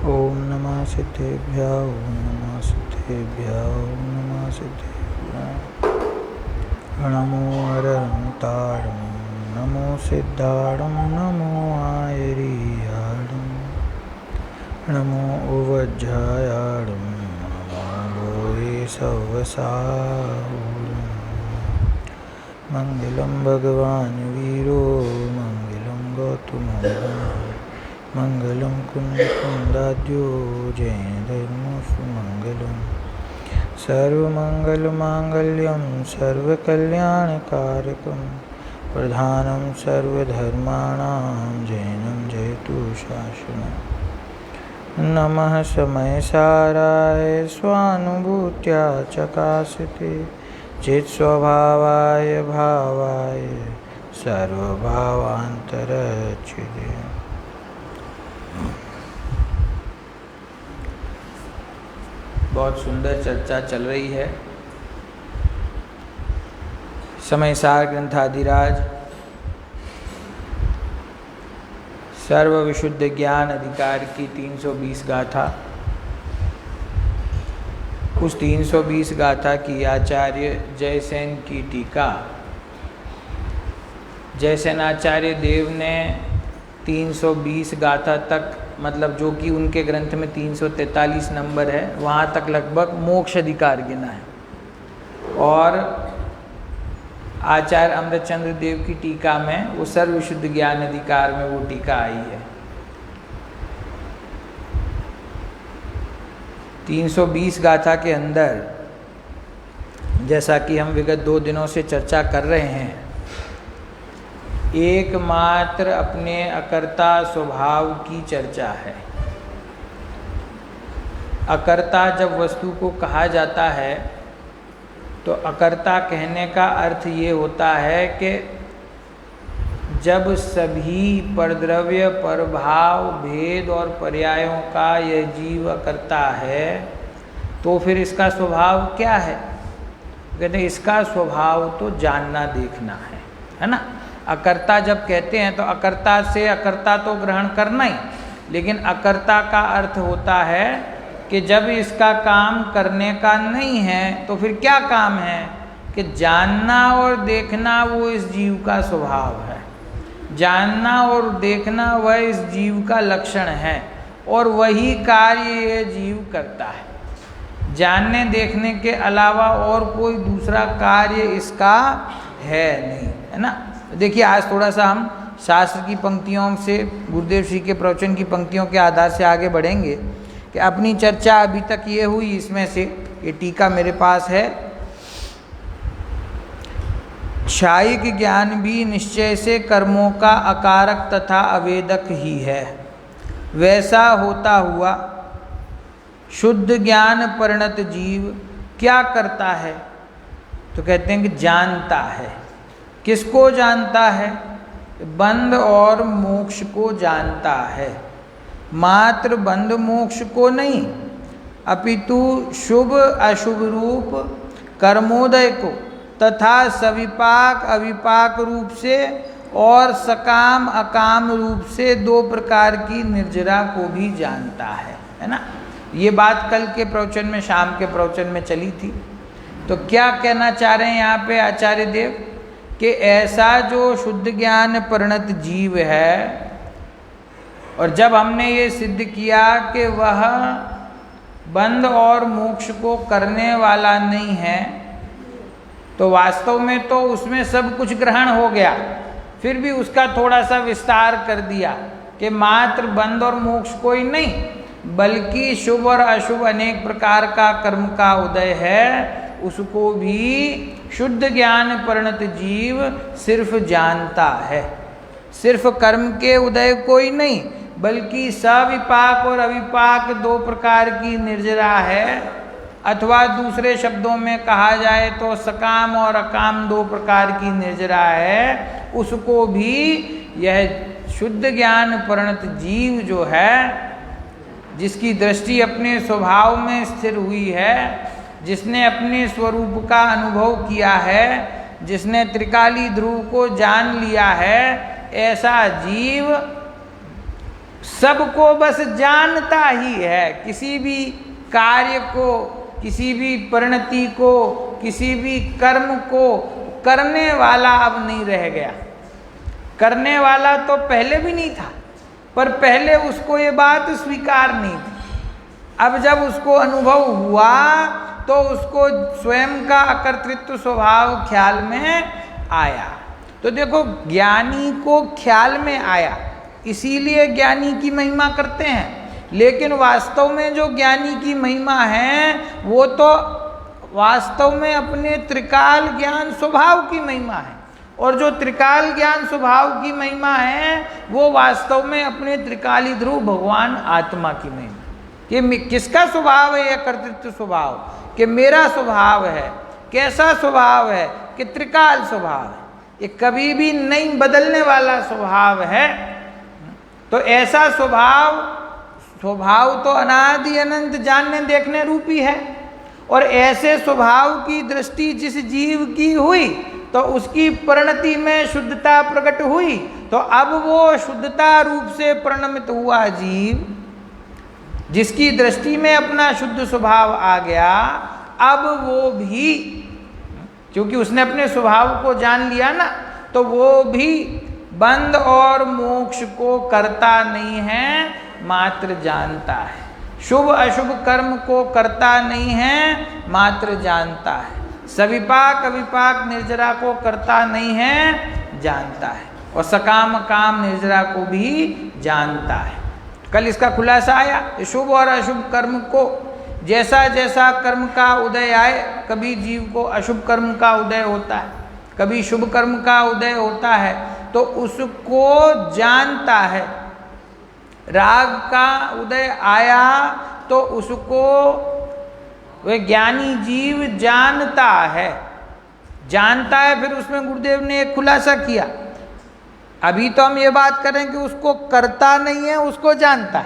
ओम नमः सिद्धेभ्यः ओम नमः सिद्धेभ्यः ओम नमः सिद्धेभ्यः। नमो अरहन्तारं नमो सिद्धारं नमो आयरियाडं नमो उवज्झायाडं नमो भोये सवसाहुरं। मंगलं भगवान् वीरो मंगलं गौतमो मंगलम कुंदाद्यो जैनधर्मसु मंगलम। सर्वमंगलमांगल्यं सर्वकल्याणकारकं प्रधानं सर्वधर्माणां जैनं जयतु शासनम्। नमः समयसाराय स्वानुभूत्या चकासते चित्स्वभावाय भावाय सर्वभावान्तरच्युते। बहुत सुंदर चर्चा चल रही है। समयसार ग्रंथाधिराज सर्व विशुद्ध ज्ञान अधिकार की 320 गाथा, उस 320 गाथा की आचार्य जयसेन की टीका जयसेनाचार्य देव ने 320 गाथा तक, मतलब जो कि उनके ग्रंथ में 343 नंबर है, वहाँ तक लगभग मोक्ष अधिकार गिना है। और आचार्य अमृतचंद्र देव की टीका में वो सर्व विशुद्ध ज्ञान अधिकार में वो टीका आई है। 320 गाथा के अंदर, जैसा कि हम विगत 2 दिनों से चर्चा कर रहे हैं, एकमात्र अपने अकर्ता स्वभाव की चर्चा है। अकर्ता जब वस्तु को कहा जाता है तो अकर्ता कहने का अर्थ ये होता है कि जब सभी परद्रव्य, परभाव, भेद और पर्यायों का यह जीव अकर्ता है तो फिर इसका स्वभाव क्या है? कहते हैं इसका स्वभाव तो जानना देखना है ना। अकर्ता जब कहते हैं तो अकर्ता से अकर्ता तो ग्रहण करना ही, लेकिन अकर्ता का अर्थ होता है कि जब इसका काम करने का नहीं है तो फिर क्या काम है कि जानना और देखना वो इस जीव का स्वभाव है। जानना और देखना वह इस जीव का लक्षण है और वही कार्य ये जीव करता है। जानने देखने के अलावा और कोई दूसरा कार्य इसका है नहीं, है ना। देखिए, आज थोड़ा सा हम शास्त्र की पंक्तियों से, गुरुदेव श्री के प्रवचन की पंक्तियों के आधार से आगे बढ़ेंगे कि अपनी चर्चा अभी तक ये हुई, इसमें से ये टीका मेरे पास है। क्षायिक ज्ञान भी निश्चय से कर्मों का अकारक तथा अवेदक ही है। वैसा होता हुआ शुद्ध ज्ञान परिणत जीव क्या करता है? तो कहते हैं कि जानता है। किसको जानता है? बंध और मोक्ष को जानता है। मात्र बंध मोक्ष को नहीं, अपितु शुभ अशुभ रूप कर्मोदय को तथा सविपाक अविपाक रूप से और सकाम अकाम रूप से 2 प्रकार की निर्जरा को भी जानता है ना। ये बात कल के प्रवचन में, शाम के प्रवचन में चली थी। तो क्या कहना चाह रहे हैं यहाँ पे आचार्य देव कि ऐसा जो शुद्ध ज्ञान परिणत जीव है, और जब हमने ये सिद्ध किया कि वह बंध और मोक्ष को करने वाला नहीं है, तो वास्तव में तो उसमें सब कुछ ग्रहण हो गया। फिर भी उसका थोड़ा सा विस्तार कर दिया कि मात्र बंध और मोक्ष कोई नहीं, बल्कि शुभ और अशुभ अनेक प्रकार का कर्म का उदय है, उसको भी शुद्ध ज्ञान परिणत जीव सिर्फ जानता है। सिर्फ कर्म के उदय कोई नहीं, बल्कि सविपाक और अविपाक 2 प्रकार की निर्जरा है, अथवा दूसरे शब्दों में कहा जाए तो सकाम और अकाम 2 प्रकार की निर्जरा है। उसको भी यह शुद्ध ज्ञान परिणत जीव जो है, जिसकी दृष्टि अपने स्वभाव में स्थिर हुई है, जिसने अपने स्वरूप का अनुभव किया है, जिसने त्रिकाली ध्रुव को जान लिया है, ऐसा जीव सबको बस जानता ही है, किसी भी कार्य को, किसी भी परिणति को, किसी भी कर्म को करने वाला अब नहीं रह गया। करने वाला तो पहले भी नहीं था, पर पहले उसको ये बात स्वीकार नहीं थी। अब जब उसको अनुभव हुआ तो उसको स्वयं का अकर्तृत्व स्वभाव ख्याल में आया। तो देखो, ज्ञानी को ख्याल में आया, इसीलिए ज्ञानी की महिमा करते हैं। लेकिन वास्तव में जो ज्ञानी की महिमा है वो तो वास्तव में अपने त्रिकाल ज्ञान स्वभाव की महिमा है। और जो त्रिकाल ज्ञान स्वभाव की महिमा है वो वास्तव में अपने त्रिकाली ध्रुव भगवान आत्मा की महिमा। कि किसका स्वभाव है? यह कर्तृत्व स्वभाव, कि मेरा स्वभाव है। कैसा स्वभाव है? कि त्रिकाल स्वभाव है, ये कभी भी नहीं बदलने वाला स्वभाव है। तो ऐसा स्वभाव तो अनादि अनंत जानने देखने रूपी है। और ऐसे स्वभाव की दृष्टि जिस जीव की हुई तो उसकी परिणति में शुद्धता प्रकट हुई। तो अब वो शुद्धता रूप से परिणमित हुआ जीव, जिसकी दृष्टि में अपना शुद्ध स्वभाव आ गया, अब वो भी, क्योंकि उसने अपने स्वभाव को जान लिया ना, तो वो भी बंध और मोक्ष को करता नहीं है, मात्र जानता है। शुभ अशुभ कर्म को करता नहीं है, मात्र जानता है। सविपाक अविपाक निर्जरा को करता नहीं है, जानता है। और सकाम काम निर्जरा को भी जानता है। कल इसका खुलासा आया। शुभ और अशुभ कर्म को, जैसा जैसा कर्म का उदय आए, कभी जीव को अशुभ कर्म का उदय होता है, कभी शुभ कर्म का उदय होता है, तो उसको जानता है। राग का उदय आया तो उसको वह ज्ञानी जीव जानता है, जानता है। फिर उसमें गुरुदेव ने एक खुलासा किया। अभी तो हम ये बात करें कि उसको करता नहीं है, उसको जानता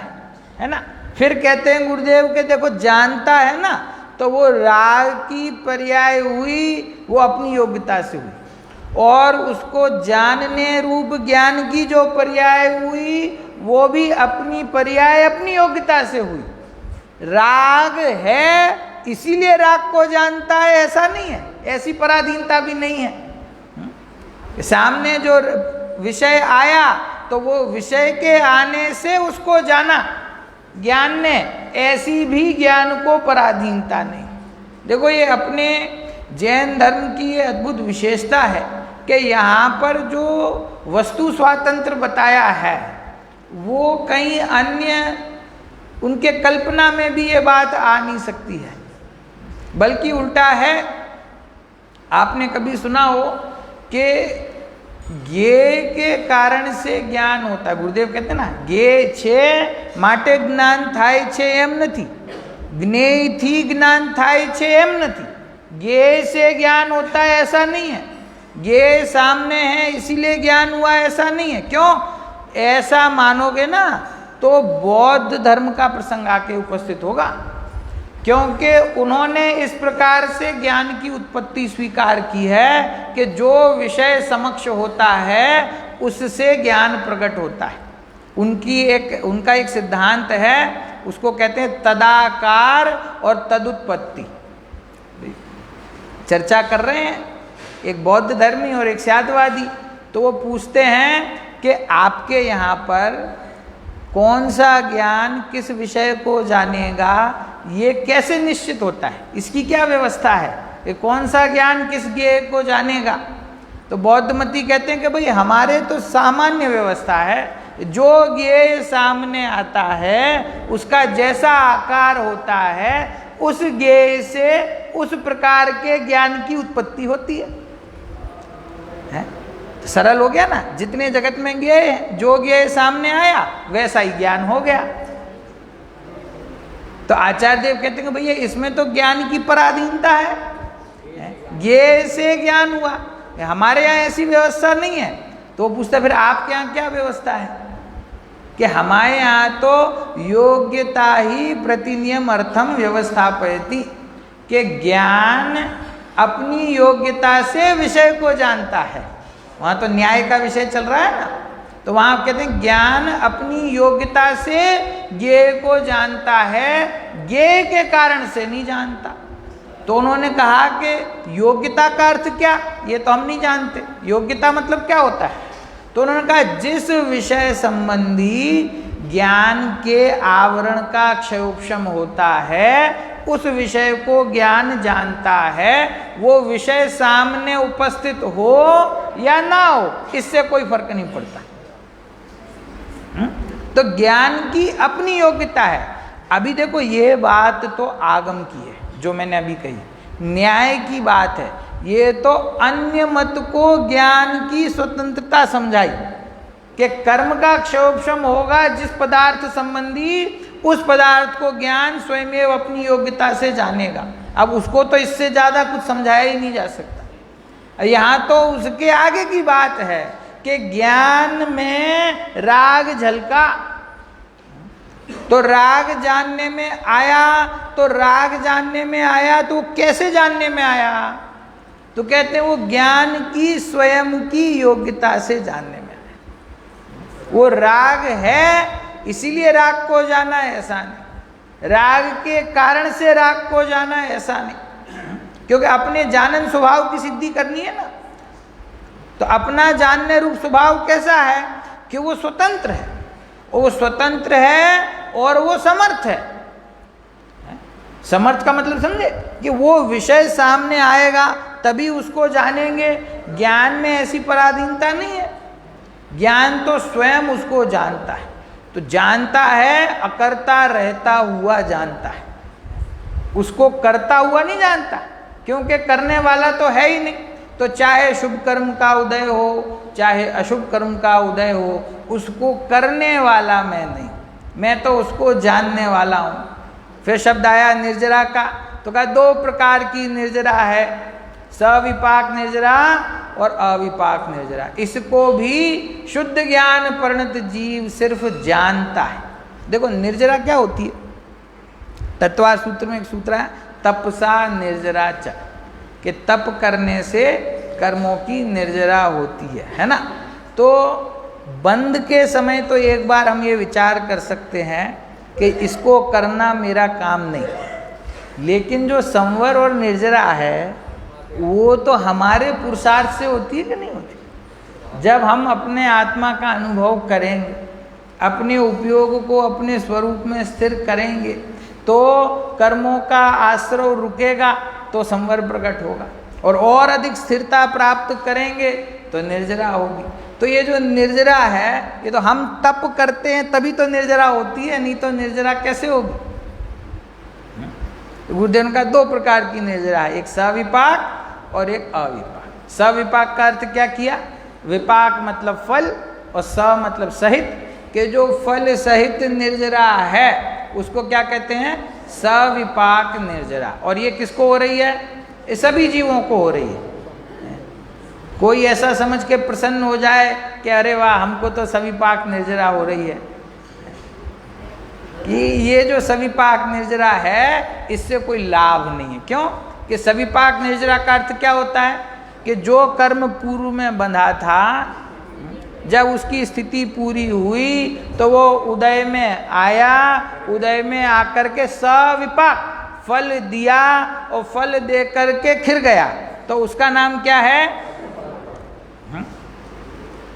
है ना। फिर कहते हैं गुरुदेव के देखो, जानता है ना, तो वो राग की पर्याय हुई, वो अपनी योग्यता से हुई। और उसको जानने रूप ज्ञान की जो पर्याय हुई वो भी अपनी पर्याय अपनी योग्यता से हुई। राग है इसीलिए राग को जानता है, ऐसा नहीं है, ऐसी पराधीनता भी नहीं है। सामने जो विषय आया तो वो विषय के आने से उसको जाना ज्ञान ने, ऐसी भी ज्ञान को पराधीनता नहीं। देखो, ये अपने जैन धर्म की ये अद्भुत विशेषता है कि यहाँ पर जो वस्तु स्वातंत्र बताया है वो कहीं अन्य उनके कल्पना में भी ये बात आ नहीं सकती है, बल्कि उल्टा है। आपने कभी सुना हो कि ज्ञे के कारण से ज्ञान होता है। गुरुदेव कहते हैं ना, ज्ञे छे माटे ज्ञान थाय छे एम नथी, ज्ञेय थी ज्ञान थाय छे एम नथी। ज्ञे से ज्ञान होता है ऐसा नहीं है, ज्ञे सामने है इसीलिए ज्ञान हुआ ऐसा नहीं है। क्यों? ऐसा मानोगे ना तो बौद्ध धर्म का प्रसंग आके उपस्थित होगा, क्योंकि उन्होंने इस प्रकार से ज्ञान की उत्पत्ति स्वीकार की है कि जो विषय समक्ष होता है उससे ज्ञान प्रकट होता है। उनका एक सिद्धांत है, उसको कहते हैं तदाकार और तदुत्पत्ति। चर्चा कर रहे हैं एक बौद्ध धर्मी और एक शादवादी, तो वो पूछते हैं कि आपके यहाँ पर कौन सा ज्ञान किस विषय को जानेगा, ये कैसे निश्चित होता है, इसकी क्या व्यवस्था है, ये कौन सा ज्ञान किस ज्ञेय को जानेगा। तो बौद्ध मती कहते हैं कि भाई हमारे तो सामान्य व्यवस्था है, जो ज्ञेय सामने आता है उसका जैसा आकार होता है उस ज्ञेय से उस प्रकार के ज्ञान की उत्पत्ति होती है। तो सरल हो गया ना, जितने जगत में ज्ञेय है, जो ज्ञेय सामने आया वैसा ही ज्ञान हो गया। तो आचार्य देव कहते हैं भैया इसमें तो ज्ञान की पराधीनता है, ज्ञेय से ज्ञान हुआ, हमारे यहाँ ऐसी व्यवस्था नहीं है। तो वो पूछता फिर आपके यहाँ क्या व्यवस्था है, कि हमारे यहाँ तो योग्यता ही प्रतिनियम अर्थम व्यवस्थापयति, कि ज्ञान अपनी योग्यता से विषय को जानता है। वहाँ तो न्याय का विषय चल रहा है ना, तो वहाँ आप कहते हैं ज्ञान अपनी योग्यता से ज्ञेय को जानता है, ज्ञेय के कारण से नहीं जानता। तो उन्होंने कहा कि योग्यता का अर्थ क्या, ये तो हम नहीं जानते, योग्यता मतलब क्या होता है। तो उन्होंने कहा जिस विषय संबंधी ज्ञान के आवरण का क्षयोपशम होता है, उस विषय को ज्ञान जानता है, वो विषय सामने उपस्थित हो या ना हो, इससे कोई फर्क नहीं पड़ता। तो ज्ञान की अपनी योग्यता है। अभी देखो ये बात तो आगम की है, जो मैंने अभी कही, न्याय की बात है। ये तो अन्य मत को ज्ञान की स्वतंत्रता समझाई कि कर्म का क्षयोपशम होगा जिस पदार्थ संबंधी, उस पदार्थ को ज्ञान स्वयं अपनी योग्यता से जानेगा। अब उसको तो इससे ज़्यादा कुछ समझाया ही नहीं जा सकता। यहाँ तो उसके आगे की बात है कि ज्ञान में राग झलका, तो राग जानने में आया, तो राग जानने में आया तो कैसे जानने में आया, तो कहते हैं वो ज्ञान की स्वयं की योग्यता से जानने में आया। वो राग है इसीलिए राग को जाना है, ऐसा नहीं। राग के कारण से राग को जाना है, ऐसा नहीं। क्योंकि अपने जानन स्वभाव की सिद्धि करनी है ना। तो अपना जानने रूप स्वभाव कैसा है कि वो स्वतंत्र है, वो स्वतंत्र है और वो समर्थ है। समर्थ का मतलब समझे कि वो विषय सामने आएगा तभी उसको जानेंगे। ज्ञान में ऐसी पराधीनता नहीं है, ज्ञान तो स्वयं उसको जानता है। तो जानता है, अकर्ता रहता हुआ जानता है, उसको करता हुआ नहीं जानता, क्योंकि करने वाला तो है ही नहीं। तो चाहे शुभ कर्म का उदय हो, चाहे अशुभ कर्म का उदय हो, उसको करने वाला मैं नहीं, मैं तो उसको जानने वाला हूँ। फिर शब्द आया निर्जरा का, तो कहा दो प्रकार की निर्जरा है, सविपाक निर्जरा और अविपाक निर्जरा। इसको भी शुद्ध ज्ञान परिणत जीव सिर्फ जानता है। देखो निर्जरा क्या होती है, तत्वार सूत्र में एक सूत्र है, तपसा निर्जरा च, कि तप करने से कर्मों की निर्जरा होती है ना। तो बंद के समय तो एक बार हम ये विचार कर सकते हैं कि इसको करना मेरा काम नहीं, लेकिन जो संवर और निर्जरा है वो तो हमारे पुरुषार्थ से होती है कि नहीं होती। जब हम अपने आत्मा का अनुभव करेंगे, अपने उपयोग को अपने स्वरूप में स्थिर करेंगे, तो कर्मों का आश्रय रुकेगा तो संवर प्रकट होगा, और अधिक स्थिरता प्राप्त करेंगे तो निर्जरा होगी। तो ये जो निर्जरा है, ये तो हम तप करते हैं तभी तो निर्जरा होती है, नहीं तो निर्जरा कैसे होगी। गुरुदेव का दो प्रकार की निर्जरा है, एक सविपाक और एक अविपाक। सविपाक का अर्थ क्या किया, विपाक मतलब फल और स मतलब सहित, कि जो फल सहित निर्जरा है उसको क्या कहते हैं, सविपाक निर्जरा। और ये किसको हो रही है, ये सभी जीवों को हो रही है। कोई ऐसा समझ के प्रसन्न हो जाए कि अरे वाह हमको तो सविपाक निर्जरा हो रही है, कि ये जो सविपाक निर्जरा है इससे कोई लाभ नहीं है। क्यों कि सविपाक निर्जरा का अर्थ क्या होता है कि जो कर्म पूर्व में बंधा था, जब उसकी स्थिति पूरी हुई तो वो उदय में आया, उदय में आकर के सविपाक फल दिया और फल दे करके खिर गया, तो उसका नाम क्या है।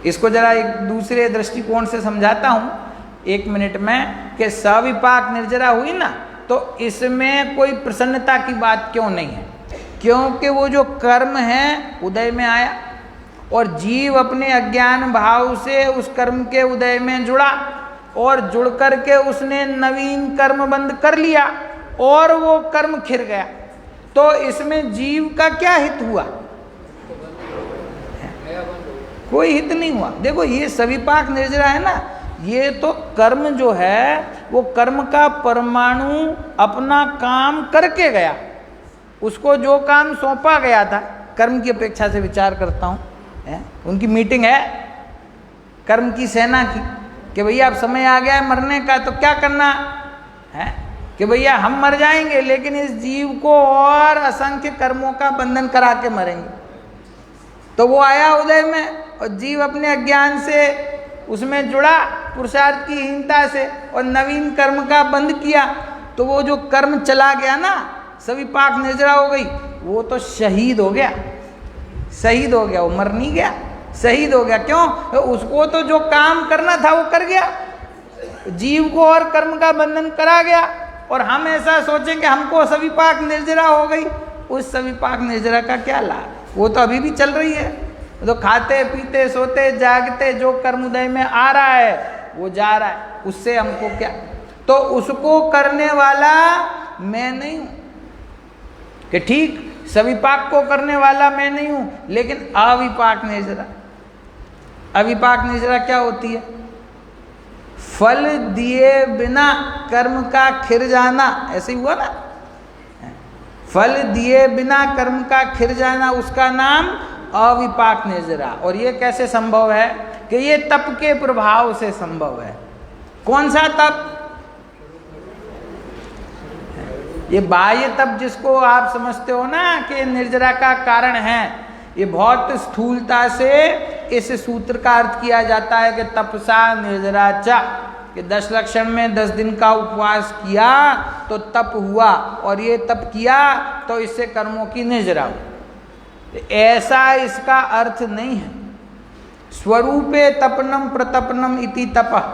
इसको जरा एक दूसरे दृष्टिकोण से समझाता हूँ 1 मिनट में, कि सविपाक निर्जरा हुई ना, तो इसमें कोई प्रसन्नता की बात क्यों नहीं है, क्योंकि वो जो कर्म है उदय में आया और जीव अपने अज्ञान भाव से उस कर्म के उदय में जुड़ा, और जुड़ करके उसने नवीन कर्म बंद कर लिया और वो कर्म खिर गया। तो इसमें जीव का क्या हित हुआ, कोई हित नहीं हुआ। देखो ये सविपाक निर्जरा है ना, ये तो कर्म जो है वो कर्म का परमाणु अपना काम करके गया, उसको जो काम सौंपा गया था, कर्म की अपेक्षा से विचार करता हूँ, उनकी मीटिंग है कर्म की सेना की कि भैया अब समय आ गया है मरने का, तो क्या करना है कि भैया हम मर जाएंगे लेकिन इस जीव को और असंख्य कर्मों का बंधन करा के मरेंगे। तो वो आया उदय में और जीव अपने अज्ञान से उसमें जुड़ा पुरुषार्थ की हीनता से और नवीन कर्म का बंद किया, तो वो जो कर्म चला गया ना, सविपाक निर्जरा हो गई, वो तो शहीद हो गया। शहीद हो गया, वो मर नहीं गया, शहीद हो गया। क्यों? उसको तो जो काम करना था वो कर गया, जीव को और कर्म का बंधन करा गया। और हम ऐसा सोचें कि हमको सविपाक निर्जरा हो गई, उस सविपाक निर्जरा का क्या लाभ? वो तो अभी भी चल रही है। तो खाते पीते सोते जागते जो कर्म उदय में आ रहा है वो जा रहा है, उससे हमको क्या? तो उसको करने वाला मैं नहीं हूं कि ठीक, सविपाक को करने वाला मैं नहीं हूं, लेकिन अविपाक निर्जरा। अविपाक निर्जरा क्या होती है? फल दिए बिना कर्म का खिर जाना, ऐसे ही हुआ ना, फल दिए बिना कर्म का खिर जाना, उसका नाम अविपाक निर्जरा। और ये कैसे संभव है? कि ये तप के प्रभाव से संभव है। कौन सा तप? ये बाह्य तप जिसको आप समझते हो ना कि निर्जरा का कारण है, ये बहुत स्थूलता से इस सूत्र का अर्थ किया जाता है कि तपसा निर्जरा चा, कि 10 लक्षण में 10 दिन का उपवास किया तो तप हुआ, और ये तप किया तो इससे कर्मों की निर्जरा हुई। ऐसा इसका अर्थ नहीं है। स्वरूपे तपनम प्रतपनम इति तपः,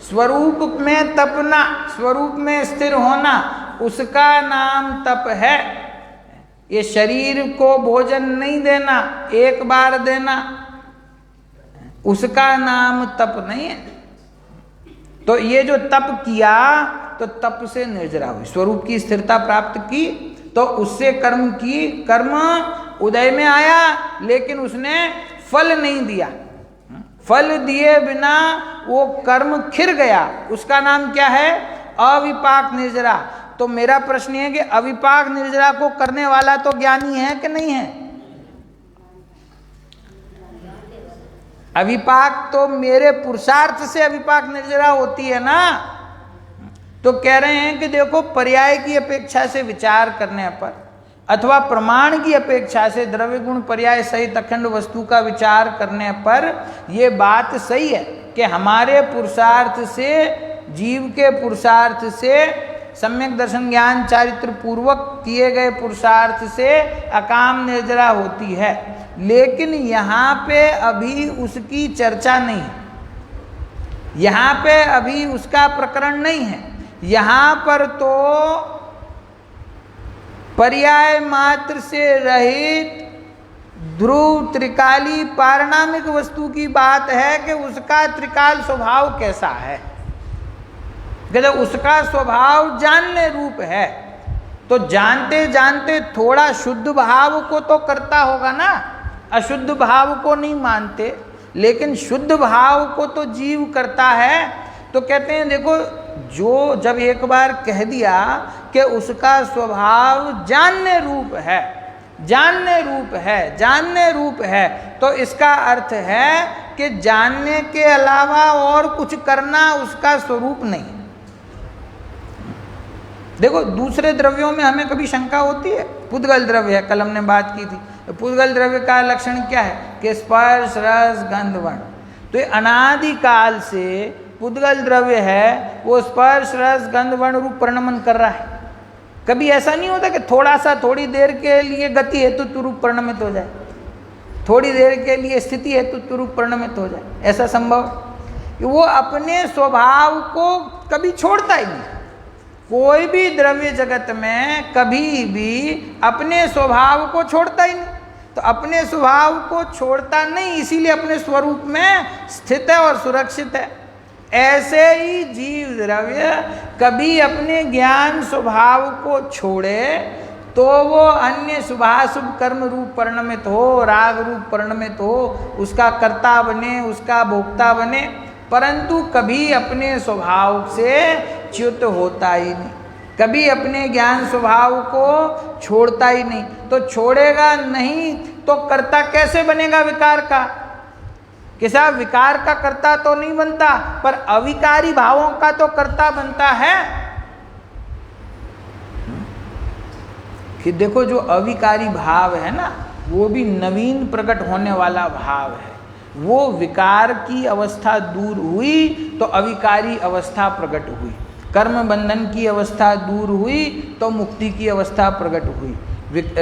स्वरूप में तपना, स्वरूप में स्थिर होना, उसका नाम तप है। ये शरीर को भोजन नहीं देना, एक बार देना, उसका नाम तप नहीं है। तो ये जो तप किया तो तप से निर्जरा हुई, स्वरूप की स्थिरता प्राप्त की, तो उससे कर्म की, कर्म उदय में आया, लेकिन उसने फल नहीं दिया। फल दिए बिना वो कर्म खिर गया, उसका नाम क्या है? अविपाक निर्जरा। तो मेरा प्रश्न है कि अविपाक निर्जरा को करने वाला तो ज्ञानी है कि नहीं है? अविपाक तो मेरे पुरुषार्थ से अविपाक निर्जरा होती है ना। तो कह रहे हैं कि देखो, पर्याय की अपेक्षा से विचार करने पर अथवा प्रमाण की अपेक्षा से द्रव्य गुण पर्याय सहित अखंड वस्तु का विचार करने पर यह बात सही है कि हमारे पुरुषार्थ से, जीव के पुरुषार्थ से, सम्यक दर्शन ज्ञान चारित्र पूर्वक किए गए पुरुषार्थ से अकाम निर्जरा होती है। लेकिन यहाँ पे अभी उसकी चर्चा नहीं है, यहाँ पे अभी उसका प्रकरण नहीं है। यहाँ पर तो पर्याय मात्र से रहित ध्रुव त्रिकाली पारिणामिक वस्तु की बात है कि उसका त्रिकाल स्वभाव कैसा है। कहते उसका स्वभाव जानने रूप है, तो जानते जानते थोड़ा शुद्ध भाव को तो करता होगा ना, अशुद्ध भाव को नहीं मानते, लेकिन शुद्ध भाव को तो जीव करता है। तो कहते हैं देखो, जो जब एक बार कह दिया कि उसका स्वभाव जानने रूप है, जानने रूप है, जानने रूप है, तो इसका अर्थ है कि जानने के अलावा और कुछ करना उसका स्वरूप नहीं। देखो, दूसरे द्रव्यों में हमें कभी शंका होती है, पुद्गल द्रव्य है, कल हमने बात की थी, तो पुद्गल द्रव्य का लक्षण क्या है कि स्पर्श रस गंध वर्ण। तो ये अनादिकाल से पुद्गल द्रव्य है, वो स्पर्श रस गंध वर्ण रूप परिणमन कर रहा है। कभी ऐसा नहीं होता कि थोड़ा सा, थोड़ी देर के लिए गति हेतु रूप परिणमित हो जाए, थोड़ी देर के लिए स्थिति हेतु रूप परिणमित हो जाए, ऐसा संभव? वो अपने स्वभाव को कभी छोड़ता ही नहीं। कोई भी द्रव्य जगत में कभी भी अपने स्वभाव को छोड़ता ही नहीं। तो अपने स्वभाव को छोड़ता नहीं, इसीलिए अपने स्वरूप में स्थित है और सुरक्षित है। ऐसे ही जीव द्रव्य कभी अपने ज्ञान स्वभाव को छोड़े तो वो अन्य शुभाशुभ कर्म रूप परिणमित हो, राग रूप परिणमित हो, उसका कर्ता बने, उसका भोक्ता बने, परंतु कभी अपने स्वभाव से च्युत होता ही नहीं, कभी अपने ज्ञान स्वभाव को छोड़ता ही नहीं। तो छोड़ेगा नहीं तो कर्ता कैसे बनेगा विकार का? कि साहब विकार का कर्ता तो नहीं बनता, पर अविकारी भावों का तो कर्ता बनता है। कि देखो, जो अविकारी भाव है ना, वो भी नवीन प्रकट होने वाला भाव है। वो विकार की अवस्था दूर हुई तो अविकारी अवस्था प्रकट हुई, कर्म बंधन की अवस्था दूर हुई तो मुक्ति की अवस्था प्रकट हुई,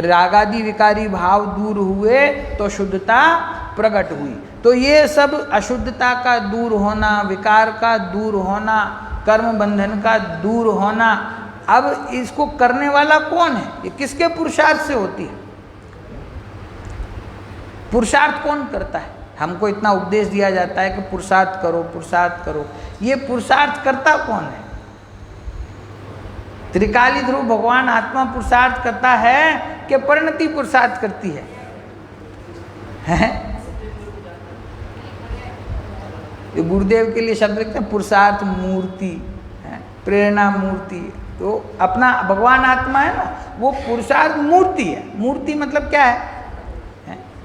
रागादि विकारी भाव दूर हुए तो शुद्धता प्रकट हुई। तो ये सब अशुद्धता का दूर होना, विकार का दूर होना, कर्म बंधन का दूर होना, अब इसको करने वाला कौन है? ये किसके पुरुषार्थ से होती है? पुरुषार्थ कौन करता है? हमको इतना उपदेश दिया जाता है कि पुरुषार्थ करो, पुरुषार्थ करो। ये पुरुषार्थ करता कौन है? त्रिकाली ध्रुव भगवान आत्मा पुरुषार्थ करता है कि परिणति पुरुषार्थ करती है? ये गुरुदेव के लिए शब्द लिखते हैं पुरुषार्थ मूर्ति, प्रेरणा मूर्ति। तो अपना भगवान आत्मा है ना, वो पुरुषार्थ मूर्ति है। मूर्ति मतलब क्या है?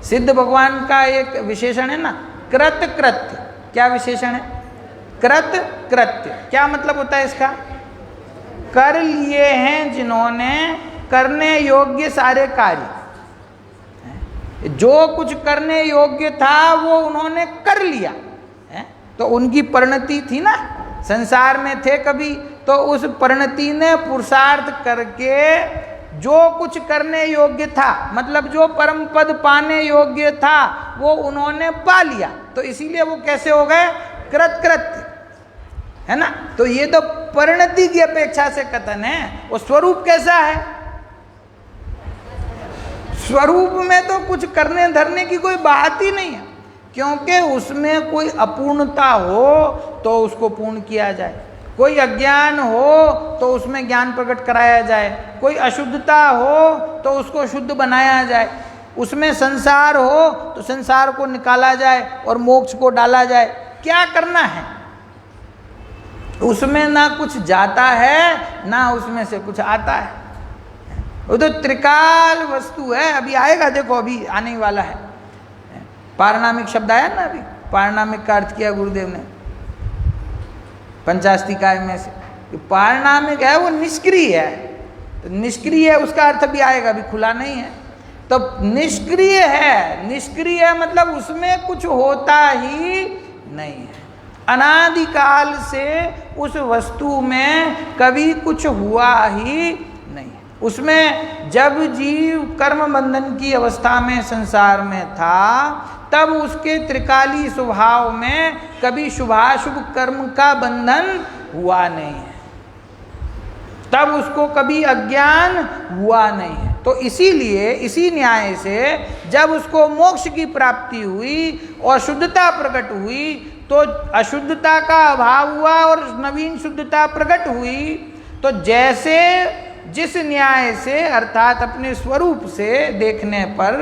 सिद्ध भगवान का एक विशेषण है ना, कृत कृत्य। क्या विशेषण है? कृत कृत्य। क्या मतलब होता है इसका? कर लिए हैं जिन्होंने करने योग्य सारे कार्य, जो कुछ करने योग्य था वो उन्होंने कर लिया है। तो उनकी परिणति थी ना, संसार में थे कभी, तो उस परिणति ने पुरुषार्थ करके जो कुछ करने योग्य था, मतलब जो परम पद पाने योग्य था, वो उन्होंने पा लिया। तो इसीलिए वो कैसे हो गए? कृतकृत्य, है ना। तो ये तो परिणति की अपेक्षा से कथन है। वो स्वरूप कैसा है? स्वरूप में तो कुछ करने धरने की कोई बात ही नहीं है, क्योंकि उसमें कोई अपूर्णता हो तो उसको पूर्ण किया जाए, कोई अज्ञान हो तो उसमें ज्ञान प्रकट कराया जाए, कोई अशुद्धता हो तो उसको शुद्ध बनाया जाए, उसमें संसार हो तो संसार को निकाला जाए और मोक्ष को डाला जाए। क्या करना है? उसमें ना कुछ जाता है ना उसमें से कुछ आता है। वो तो त्रिकाल वस्तु है। अभी आएगा, देखो अभी आने वाला है। पारणामिक शब्द आया ना अभी, पारणामिक का अर्थ किया गुरुदेव ने पंचास्तिकाय में से। पारणामिक है वो निष्क्रिय है, तो निष्क्रिय है उसका अर्थ भी आएगा, अभी खुला नहीं है। तो निष्क्रिय है, निष्क्रिय मतलब उसमें कुछ होता ही नहीं है। अनादिकाल से उस वस्तु में कभी कुछ हुआ ही नहीं है। उसमें जब जीव कर्म बंधन की अवस्था में संसार में था, तब उसके त्रिकाली स्वभाव में कभी शुभाशुभ कर्म का बंधन हुआ नहीं है, तब उसको कभी अज्ञान हुआ नहीं है। तो इसीलिए इसी न्याय से जब उसको मोक्ष की प्राप्ति हुई और शुद्धता प्रकट हुई, तो अशुद्धता का अभाव हुआ और नवीन शुद्धता प्रकट हुई। तो जैसे जिस न्याय से, अर्थात अपने स्वरूप से देखने पर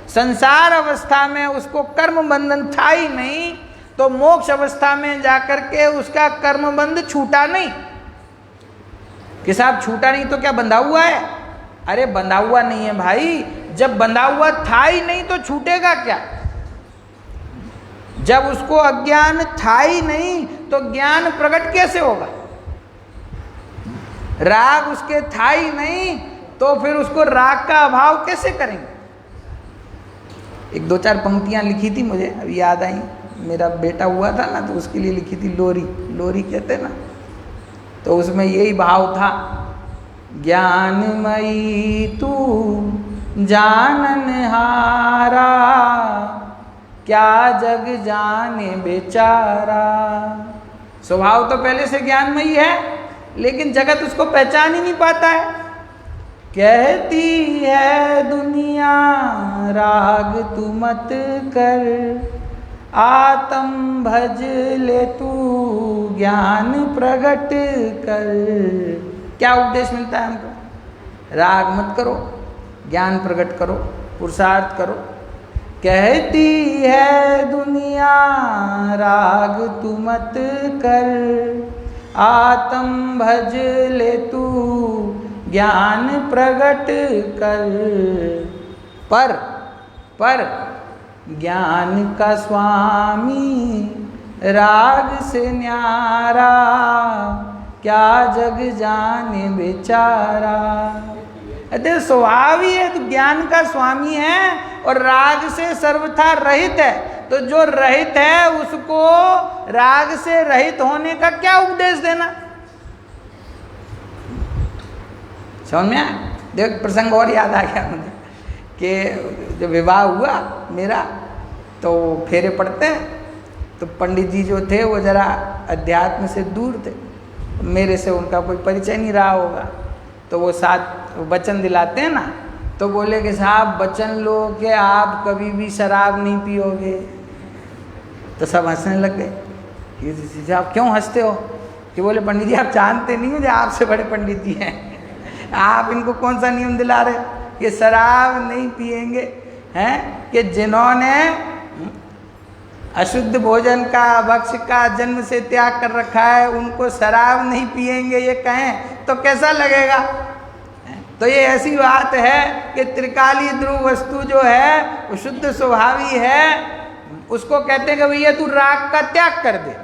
संसार अवस्था में उसको कर्म बंधन था ही नहीं, तो मोक्ष अवस्था में जाकर के उसका कर्म बंध छूटा नहीं। कि साहब छूटा नहीं तो क्या बंधा हुआ है? अरे बंधा हुआ नहीं है भाई। जब बंधा हुआ था ही नहीं तो छूटेगा क्या? जब उसको अज्ञान था ही नहीं तो ज्ञान प्रकट कैसे होगा? राग उसके था ही नहीं तो फिर उसको राग का अभाव कैसे करेंगे? एक दो चार पंक्तियां लिखी थी, मुझे अभी याद आई। मेरा बेटा हुआ था ना, तो उसके लिए लिखी थी लोरी। लोरी कहते ना, तो उसमें यही भाव था, ज्ञानमयी तू जाननहारा, क्या जग जाने बेचारा। स्वभाव तो पहले से ज्ञानमयी है, लेकिन जगत उसको पहचान ही नहीं पाता है। कहती है दुनिया राग तू मत कर, आत्म भज ले तू ज्ञान प्रगट कर। क्या उपदेश मिलता है हमको? राग मत करो, ज्ञान प्रकट करो, पुरुषार्थ करो। कहती है दुनिया राग तू मत कर, आत्म भज ले तू ज्ञान प्रगट कर। पर ज्ञान का स्वामी राग से न्यारा, क्या जग जाने बेचारा। अतः स्वभाव ही है तो ज्ञान का स्वामी है और राग से सर्वथा रहित है, तो जो रहित है उसको राग से रहित होने का क्या उपदेश देना? समझ में आया? देख, प्रसंग और याद आ गया मुझे कि जब विवाह हुआ मेरा तो फेरे पड़ते हैं, तो पंडित जी जो थे वो जरा अध्यात्म से दूर थे, मेरे से उनका कोई परिचय नहीं रहा होगा, तो वो साथ वचन दिलाते हैं ना, तो बोले कि साहब वचन लो कि आप कभी भी शराब नहीं पियोगे। तो सब हंसने लग गए कि आप क्यों हंसते हो? कि बोले पंडित जी आप जानते नहीं हो, जो आपसे बड़े पंडित जी हैं, आप इनको कौन सा नियम दिला रहे कि शराब नहीं पिएंगे, हैं? कि जिन्होंने अशुद्ध भोजन का, भक्ष्य का जन्म से त्याग कर रखा है, उनको शराब नहीं पिएंगे ये कहें तो कैसा लगेगा? तो ये ऐसी बात है कि त्रिकाली ध्रुव वस्तु जो है वो शुद्ध स्वभावी है, उसको कहते हैं कि भैया तू राग का त्याग कर दे।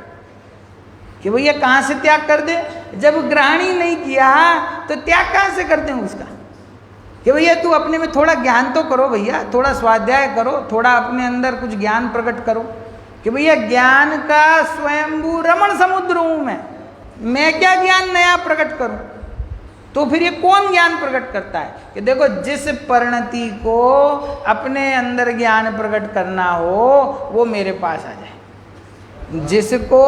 कि भैया कहाँ से त्याग कर दे? जब ग्रहण ही नहीं किया तो त्याग कहाँ से करते हैं उसका? कि भैया तू अपने में थोड़ा ज्ञान तो करो, भैया थोड़ा स्वाध्याय करो, थोड़ा अपने अंदर कुछ ज्ञान प्रकट करो। कि भैया ज्ञान का स्वयंभू रमण समुद्र हूँ मैं क्या ज्ञान नया प्रकट करूँ? तो फिर ये कौन ज्ञान प्रकट करता है? कि देखो, जिस परिणति को अपने अंदर ज्ञान प्रकट करना हो वो मेरे पास आ जाए, जिसको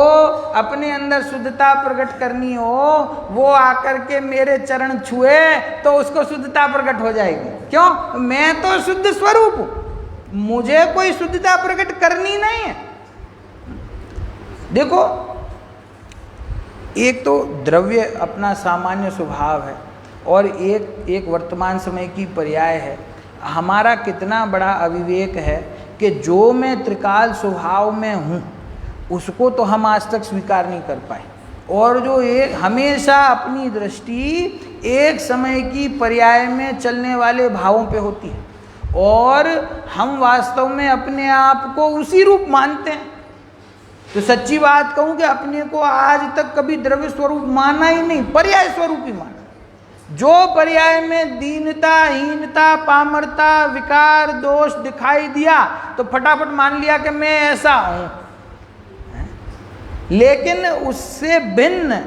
अपने अंदर शुद्धता प्रकट करनी हो वो आकर के मेरे चरण छुए तो उसको शुद्धता प्रकट हो जाएगी। क्यों? मैं तो शुद्ध स्वरूप हूं, मुझे कोई शुद्धता प्रकट करनी नहीं है। देखो, एक तो द्रव्य अपना सामान्य स्वभाव है और एक वर्तमान समय की पर्याय है। हमारा कितना बड़ा अविवेक है कि जो मैं त्रिकाल स्वभाव में हूँ उसको तो हम आज तक स्वीकार नहीं कर पाए, और जो एक हमेशा अपनी दृष्टि एक समय की पर्याय में चलने वाले भावों पे होती है, और हम वास्तव में अपने आप को उसी रूप मानते हैं। तो सच्ची बात कहूँ कि अपने को आज तक कभी द्रव्य स्वरूप माना ही नहीं, पर्याय स्वरूप ही माना। जो पर्याय में दीनता, हीनता, पामरता, विकार, दोष दिखाई दिया तो फटाफट मान लिया कि मैं ऐसा हूँ। लेकिन उससे भिन्न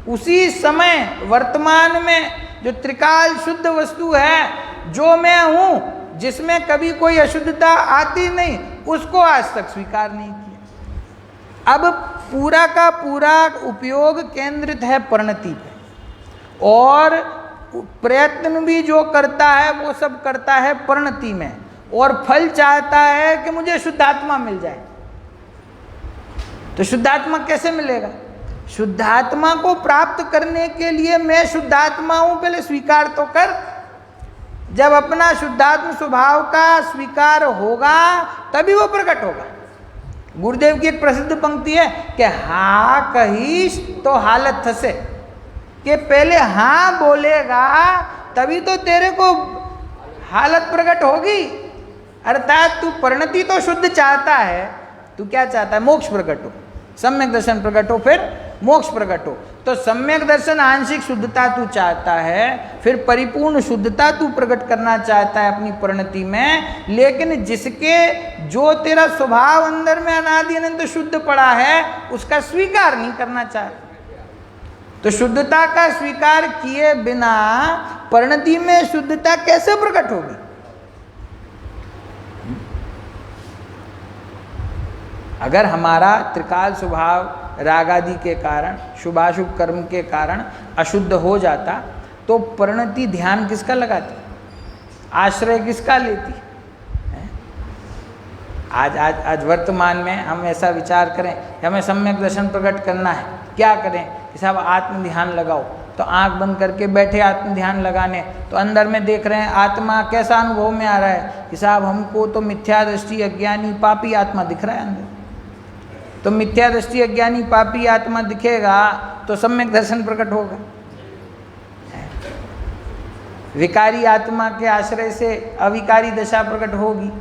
उसी समय वर्तमान में जो त्रिकाल शुद्ध वस्तु है, जो मैं हूँ, जिसमें कभी कोई अशुद्धता आती नहीं, उसको आज तक स्वीकार नहीं किया। अब पूरा का पूरा उपयोग केंद्रित है परिणति पे, और प्रयत्न भी जो करता है वो सब करता है परिणति में, और फल चाहता है कि मुझे शुद्धात्मा मिल जाए। तो शुद्धात्मा कैसे मिलेगा? शुद्धात्मा को प्राप्त करने के लिए मैं शुद्धात्मा हूं पहले स्वीकार तो कर। जब अपना शुद्धात्म स्वभाव का स्वीकार होगा तभी वो प्रकट होगा। गुरुदेव की एक प्रसिद्ध पंक्ति है कि हाँ कहीश तो हालत थसे, कि पहले हाँ बोलेगा तभी तो तेरे को हालत प्रकट होगी। अर्थात तू परिणति तो शुद्ध चाहता है, तू क्या चाहता है? मोक्ष प्रकट हो, सम्यक दर्शन प्रकट हो, फिर मोक्ष प्रकट हो। तो सम्यक दर्शन आंशिक शुद्धता तू चाहता है, फिर परिपूर्ण शुद्धता तू प्रकट करना चाहता है अपनी परिणति में। लेकिन जिसके जो तेरा स्वभाव अंदर में अनादि अनंत शुद्ध पड़ा है उसका स्वीकार नहीं करना चाहता। तो शुद्धता का स्वीकार किए बिना परिणति में शुद्धता कैसे प्रकट होगी? अगर हमारा त्रिकाल स्वभाव रागादि के कारण, शुभाशुभ कर्म के कारण अशुद्ध हो जाता तो परिणति ध्यान किसका लगाती, आश्रय किसका लेती? आज वर्तमान में हम ऐसा विचार करें कि हमें सम्यक दर्शन प्रकट करना है, क्या करें कि साहब आत्म ध्यान लगाओ। तो आंख बंद करके बैठे आत्म ध्यान लगाने, तो अंदर में देख रहे हैं आत्मा कैसा अनुभव में आ रहा है कि साहब हमको तो मिथ्या दृष्टि अज्ञानी पापी आत्मा दिख रहा है अंदर। तो मिथ्या दृष्टि अज्ञानी पापी आत्मा दिखेगा तो सम्यक दर्शन प्रकट होगा। विकारी आत्मा के आश्रय से अविकारी दशा प्रकट होगी।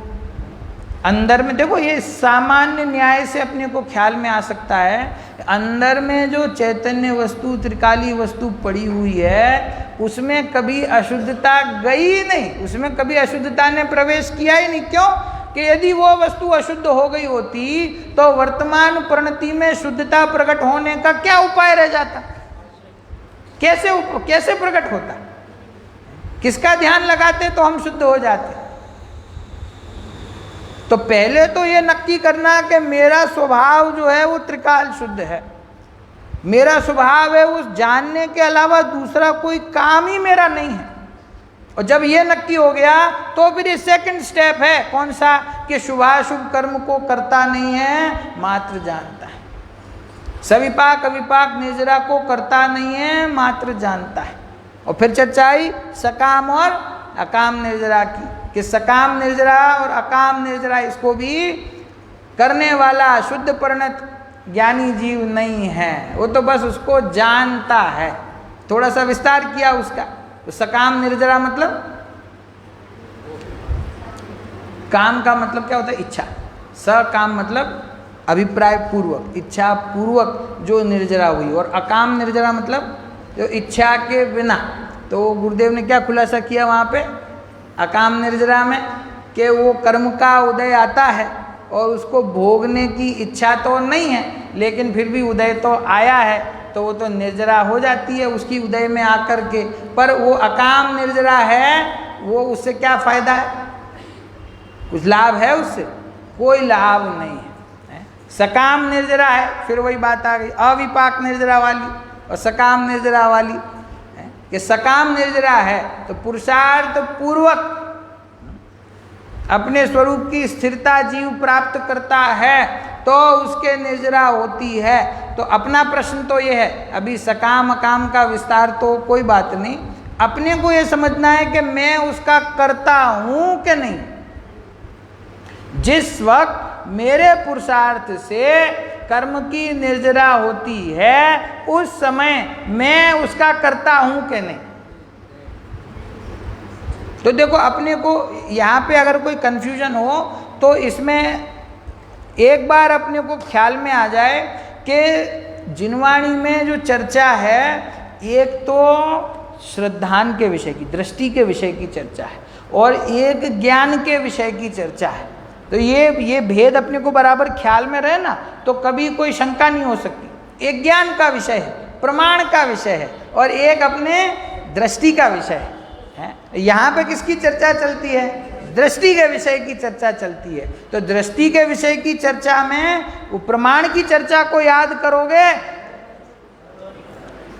अंदर में देखो, ये सामान्य न्याय से अपने को ख्याल में आ सकता है, अंदर में जो चैतन्य वस्तु, त्रिकाली वस्तु पड़ी हुई है उसमें कभी अशुद्धता गई नहीं, उसमें कभी अशुद्धता ने प्रवेश किया ही नहीं। क्यों? कि यदि वो वस्तु अशुद्ध हो गई होती तो वर्तमान परिणति में शुद्धता प्रकट होने का क्या उपाय रह जाता? कैसे प्रकट होता? किसका ध्यान लगाते तो हम शुद्ध हो जाते? तो पहले तो ये नक्की करना कि मेरा स्वभाव जो है वो त्रिकाल शुद्ध है, मेरा स्वभाव है उस जानने के अलावा दूसरा कोई काम ही मेरा नहीं है। और जब ये नक्की हो गया तो फिर ये सेकंड स्टेप है, कौन सा? कि शुभाशुभ कर्म को करता नहीं है, मात्र जानता है। सविपाक अविपाक निर्जरा को करता नहीं है, मात्र जानता है। और फिर चर्चा आई सकाम और अकाम निर्जरा की, कि सकाम निर्जरा और अकाम निर्जरा इसको भी करने वाला शुद्ध परिणत ज्ञानी जीव नहीं है, वो तो बस उसको जानता है। थोड़ा सा विस्तार किया उसका। तो सकाम निर्जरा मतलब, काम का मतलब क्या होता है? इच्छा। सकाम मतलब अभिप्राय पूर्वक, इच्छा पूर्वक जो निर्जरा हुई। और अकाम निर्जरा मतलब जो इच्छा के बिना। तो गुरुदेव ने क्या खुलासा किया वहाँ पे अकाम निर्जरा में? कि वो कर्म का उदय आता है और उसको भोगने की इच्छा तो नहीं है, लेकिन फिर भी उदय तो आया है, तो वो तो निर्जरा हो जाती है उसकी उदय में आकर के। पर वो अकाम निर्जरा है, वो उससे क्या फायदा है? कुछ लाभ है उससे? कोई लाभ नहीं है। सकाम निर्जरा है, फिर वही बात आ गई अविपाक निर्जरा वाली और सकाम निर्जरा वाली। कि सकाम निर्जरा है तो पुरुषार्थ पूर्वक अपने स्वरूप की स्थिरता जीव प्राप्त करता है तो उसके निर्जरा होती है। तो अपना प्रश्न तो ये है, अभी सकाम अकाम का विस्तार तो कोई बात नहीं, अपने को ये समझना है कि मैं उसका करता हूं कि नहीं। जिस वक्त मेरे पुरुषार्थ से कर्म की निर्जरा होती है उस समय मैं उसका करता हूं कि नहीं। तो देखो अपने को यहाँ पे अगर कोई कंफ्यूजन हो तो इसमें एक बार अपने को ख्याल में आ जाए कि जिनवाणी में जो चर्चा है, एक तो श्रद्धान के विषय की, दृष्टि के विषय की चर्चा है और एक ज्ञान के विषय की चर्चा है। तो ये भेद अपने को बराबर ख्याल में रहे ना तो कभी कोई शंका नहीं हो सकती। एक ज्ञान का विषय है, प्रमाण का विषय है, और एक अपने दृष्टि का विषय है। यहाँ पे किसकी चर्चा चलती है? दृष्टि के विषय की चर्चा चलती है। तो दृष्टि के विषय की चर्चा में वो प्रमाण की चर्चा को याद करोगे,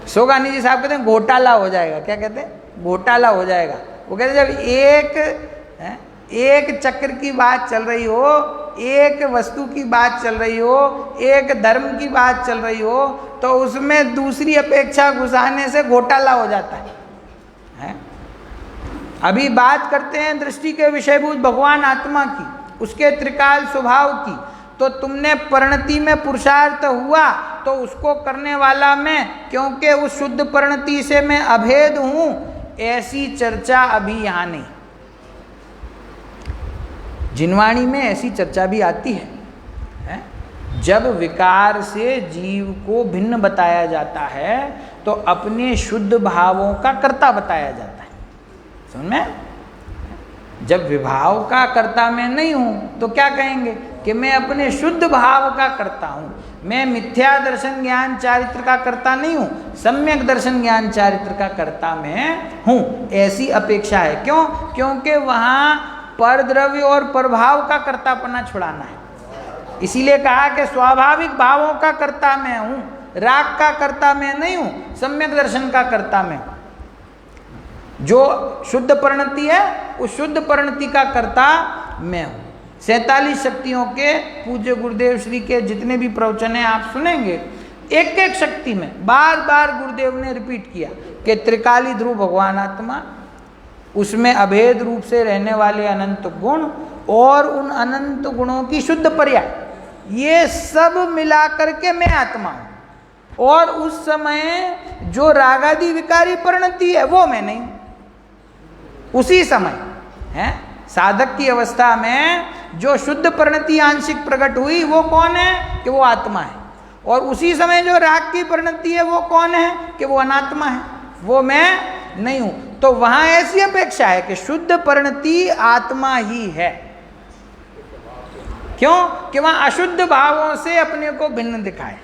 सोगानी जी साहब कहते हैं घोटाला हो जाएगा। क्या कहते हैं? घोटाला हो जाएगा। वो कहते हैं जब एक चक्र की बात चल रही हो, एक वस्तु की बात चल रही हो, एक धर्म की बात चल रही हो, तो उसमें दूसरी अपेक्षा घुसाने से घोटाला हो जाता है। अभी बात करते हैं दृष्टि के विषयभूत भगवान आत्मा की, उसके त्रिकाल स्वभाव की। तो तुमने परिणति में पुरुषार्थ हुआ तो उसको करने वाला मैं, क्योंकि उस शुद्ध परिणति से मैं अभेद हूं, ऐसी चर्चा अभी यहाँ नहीं। जिनवाणी में ऐसी चर्चा भी आती है, जब विकार से जीव को भिन्न बताया जाता है तो अपने शुद्ध भावों का कर्ता बताया जाता है। समझ में? जब विभाव का कर्ता मैं नहीं हूं तो क्या कहेंगे कि मैं अपने शुद्ध भाव का कर्ता हूं। मैं मिथ्या दर्शन ज्ञान चारित्र का कर्ता नहीं हूं, सम्यक दर्शन ज्ञान चारित्र का कर्ता मैं हूं, ऐसी अपेक्षा है। क्यों? क्योंकि वहां पर द्रव्य और प्रभाव का कर्तापना छुड़ाना है। इसीलिए कहा कि स्वाभाविक भावों का कर्ता मैं हूं, राग का कर्ता मैं नहीं हूं, सम्यक दर्शन का कर्ता मैं हूं। जो शुद्ध परिणति है उस शुद्ध परिणति का कर्ता मैं हूं। 47 शक्तियों के पूज्य गुरुदेव श्री के जितने भी प्रवचन हैं आप सुनेंगे, एक एक शक्ति में बार बार गुरुदेव ने रिपीट किया कि त्रिकाली ध्रुव भगवान आत्मा, उसमें अभेद रूप से रहने वाले अनंत गुण और उन अनंत गुणों की शुद्ध पर्याय, ये सब मिला करके मैं आत्मा हूं। और उस समय जो रागादि विकारी परिणति है वो मैं नहीं। उसी समय है साधक की अवस्था में जो शुद्ध परिणति आंशिक प्रकट हुई वो कौन है? कि वो आत्मा है। और उसी समय जो राग की परिणति है वो कौन है? कि वो अनात्मा है, वो मैं नहीं हूं। तो वहां ऐसी अपेक्षा है कि शुद्ध परिणति आत्मा ही है। क्यों? कि वहाँ अशुद्ध भावों से अपने को भिन्न दिखाए।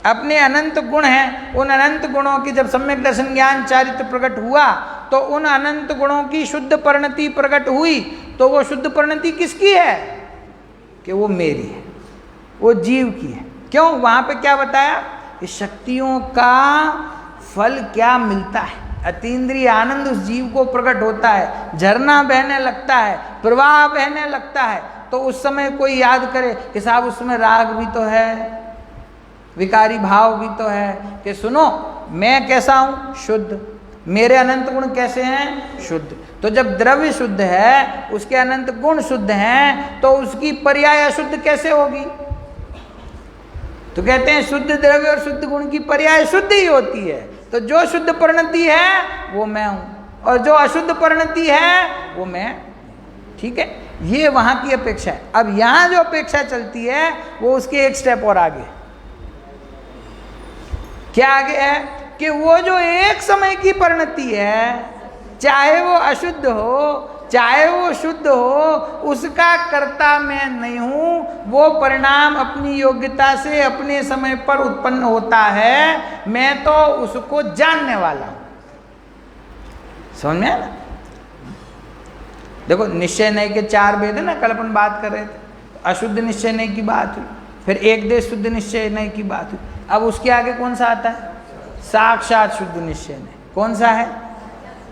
अपने अनंत गुण हैं, उन अनंत गुणों की जब सम्यक दर्शन ज्ञान चारित्र प्रकट हुआ तो उन अनंत गुणों की शुद्ध परिणति प्रकट हुई। तो वो शुद्ध परिणति किसकी है? कि वो मेरी है, वो जीव की है। क्यों? वहाँ पे क्या बताया कि शक्तियों का फल क्या मिलता है, अतीन्द्रिय आनंद उस जीव को प्रकट होता है, झरना बहने लगता है, प्रवाह बहने लगता है। तो उस समय कोई याद करे कि साहब उसमें राग भी तो है, विकारी भाव भी तो है, कि सुनो मैं कैसा हूँ? शुद्ध। मेरे अनंत गुण कैसे हैं? शुद्ध। तो जब द्रव्य शुद्ध है, उसके अनंत गुण शुद्ध हैं, तो उसकी पर्याय अशुद्ध कैसे होगी? तो कहते हैं शुद्ध द्रव्य और शुद्ध गुण की पर्याय शुद्ध ही होती है। तो जो शुद्ध परिणति है वो मैं हूँ, और जो अशुद्ध परिणति है वो मैं। ठीक है, ये वहाँ की अपेक्षा है। अब यहाँ जो अपेक्षा चलती है वो उसके एक स्टेप और आगे। क्या आगे है? कि वो जो एक समय की परिणति है, चाहे वो अशुद्ध हो चाहे वो शुद्ध हो, उसका कर्ता मैं नहीं हूं। वो परिणाम अपनी योग्यता से अपने समय पर उत्पन्न होता है, मैं तो उसको जानने वाला हूं। समझ में आया ना? देखो निश्चय नहीं के चार भेद है ना, कल अपन बात कर रहे थे। अशुद्ध निश्चय नहीं की बात हुई, फिर एक देश शुद्ध निश्चय नहीं की बात हुई। अब उसके आगे कौन सा आता है? साक्षात शुद्ध निश्चय नहीं। कौन सा है?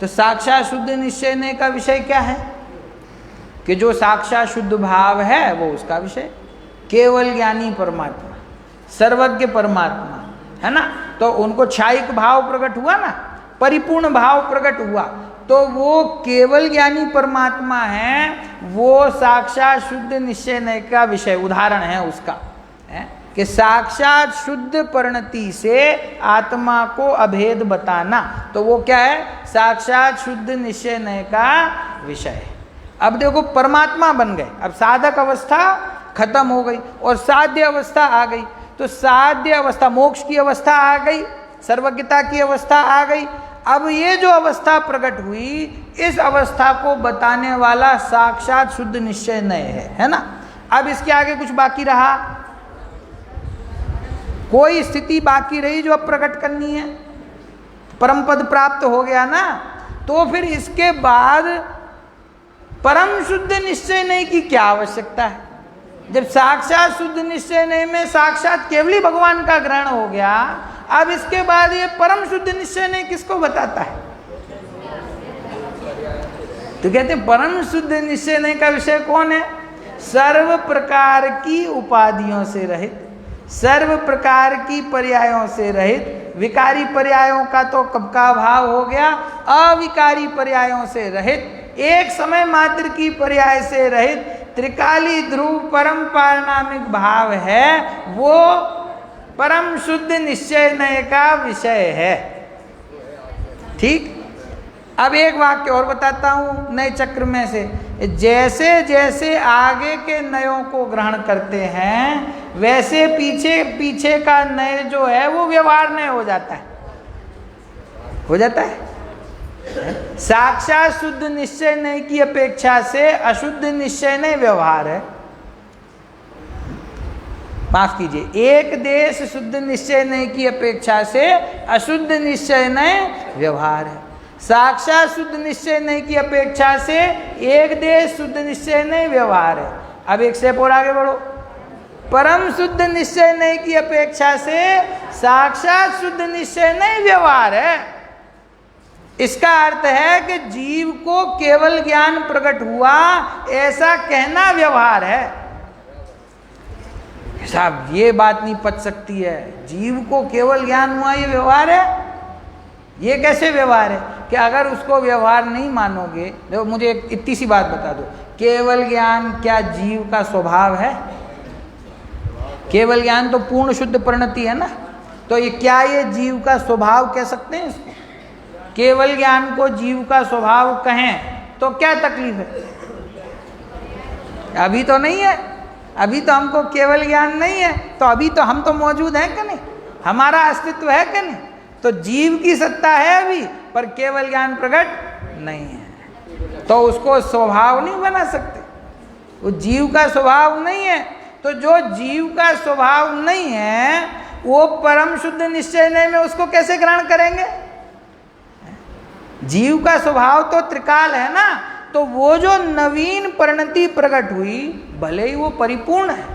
तो साक्षात शुद्ध निश्चय नहीं का विषय क्या है? कि जो साक्षात शुद्ध भाव है वो उसका विषय केवल ज्ञानी परमात्मा, सर्वज्ञ परमात्मा है ना। तो उनको क्षायिक भाव प्रकट हुआ ना, परिपूर्ण भाव प्रकट हुआ, तो वो केवल ज्ञानी परमात्मा है, वो साक्षात शुद्ध निश्चय नहीं का विषय। उदाहरण है उसका है कि साक्षात शुद्ध परिणति से आत्मा को अभेद बताना, तो वो क्या है? साक्षात शुद्ध निश्चय नहीं का विषय है। अब देखो परमात्मा बन गए, अब साधक अवस्था खत्म हो गई और साध्य अवस्था आ गई। तो साध्य अवस्था मोक्ष की अवस्था आ गई, सर्वज्ञता की अवस्था आ गई। अब ये जो अवस्था प्रकट हुई, इस अवस्था को बताने वाला साक्षात शुद्ध निश्चय नहीं है ना। अब इसके आगे कुछ बाकी रहा? कोई स्थिति बाकी रही जो अब प्रकट करनी है? परम पद प्राप्त हो गया ना, तो फिर इसके बाद परम शुद्ध निश्चय नहीं की क्या आवश्यकता है? जब साक्षात शुद्ध निश्चय नहीं में साक्षात केवली भगवान का ग्रहण हो गया, अब इसके बाद ये परम शुद्ध निश्चय नहीं किसको बताता है? तो कहते हैं परम शुद्ध निश्चय नहीं का विषय कौन है? सर्व प्रकार की उपाधियों से रहित, सर्व प्रकार की पर्यायों से रहित। विकारी पर्यायों का तो कब का भाव हो गया, अविकारी पर्यायों से रहित, एक समय मात्र की पर्याय से रहित, त्रिकाली ध्रुव परम पारनामिक भाव है, वो परम शुद्ध निश्चय नय का विषय है। ठीक। अब एक वाक्य और बताता हूं नए चक्र में से। जैसे जैसे आगे के नयों को ग्रहण करते हैं, वैसे पीछे पीछे का नय जो है वो व्यवहार नय हो जाता है, हो जाता है। साक्षात शुद्ध निश्चय नय की अपेक्षा से अशुद्ध निश्चय नय व्यवहार है। माफ कीजिए, एक देश शुद्ध निश्चय नय की अपेक्षा से अशुद्ध निश्चय नय व्यवहार है। साक्षात शुद्ध निश्चय नहीं की अपेक्षा से एक देश शुद्ध निश्चय नहीं व्यवहार है। अब एक स्टेप और आगे बढ़ो। परम शुद्ध निश्चय नहीं की अपेक्षा से साक्षात शुद्ध निश्चय नहीं व्यवहार है। इसका अर्थ है कि जीव को केवल ज्ञान प्रकट हुआ ऐसा कहना व्यवहार है। साहब ये बात नहीं पच सकती है, जीव को केवल ज्ञान हुआ ये व्यवहार है? ये कैसे व्यवहार है कि अगर उसको व्यवहार नहीं मानोगे? देखो मुझे एक इतनी सी बात बता दो, केवल ज्ञान क्या जीव का स्वभाव है? केवल ज्ञान तो पूर्ण शुद्ध परिणति है ना, तो ये क्या ये जीव का स्वभाव कह सकते हैं इसको? केवल ज्ञान को जीव का स्वभाव कहें तो क्या तकलीफ है? अभी तो नहीं है, अभी तो हमको केवल ज्ञान नहीं है, तो अभी तो हम तो मौजूद हैं कि नहीं? हमारा अस्तित्व है कि नहीं? तो जीव की सत्ता है अभी, पर केवल ज्ञान प्रकट नहीं है, तो उसको स्वभाव नहीं बना सकते। वो जीव का स्वभाव नहीं है। तो जो जीव का स्वभाव नहीं है वो परम शुद्ध निश्चय में उसको कैसे ग्रहण करेंगे? जीव का स्वभाव तो त्रिकाल है ना, तो वो जो नवीन परिणति प्रकट हुई, भले ही वो परिपूर्ण है,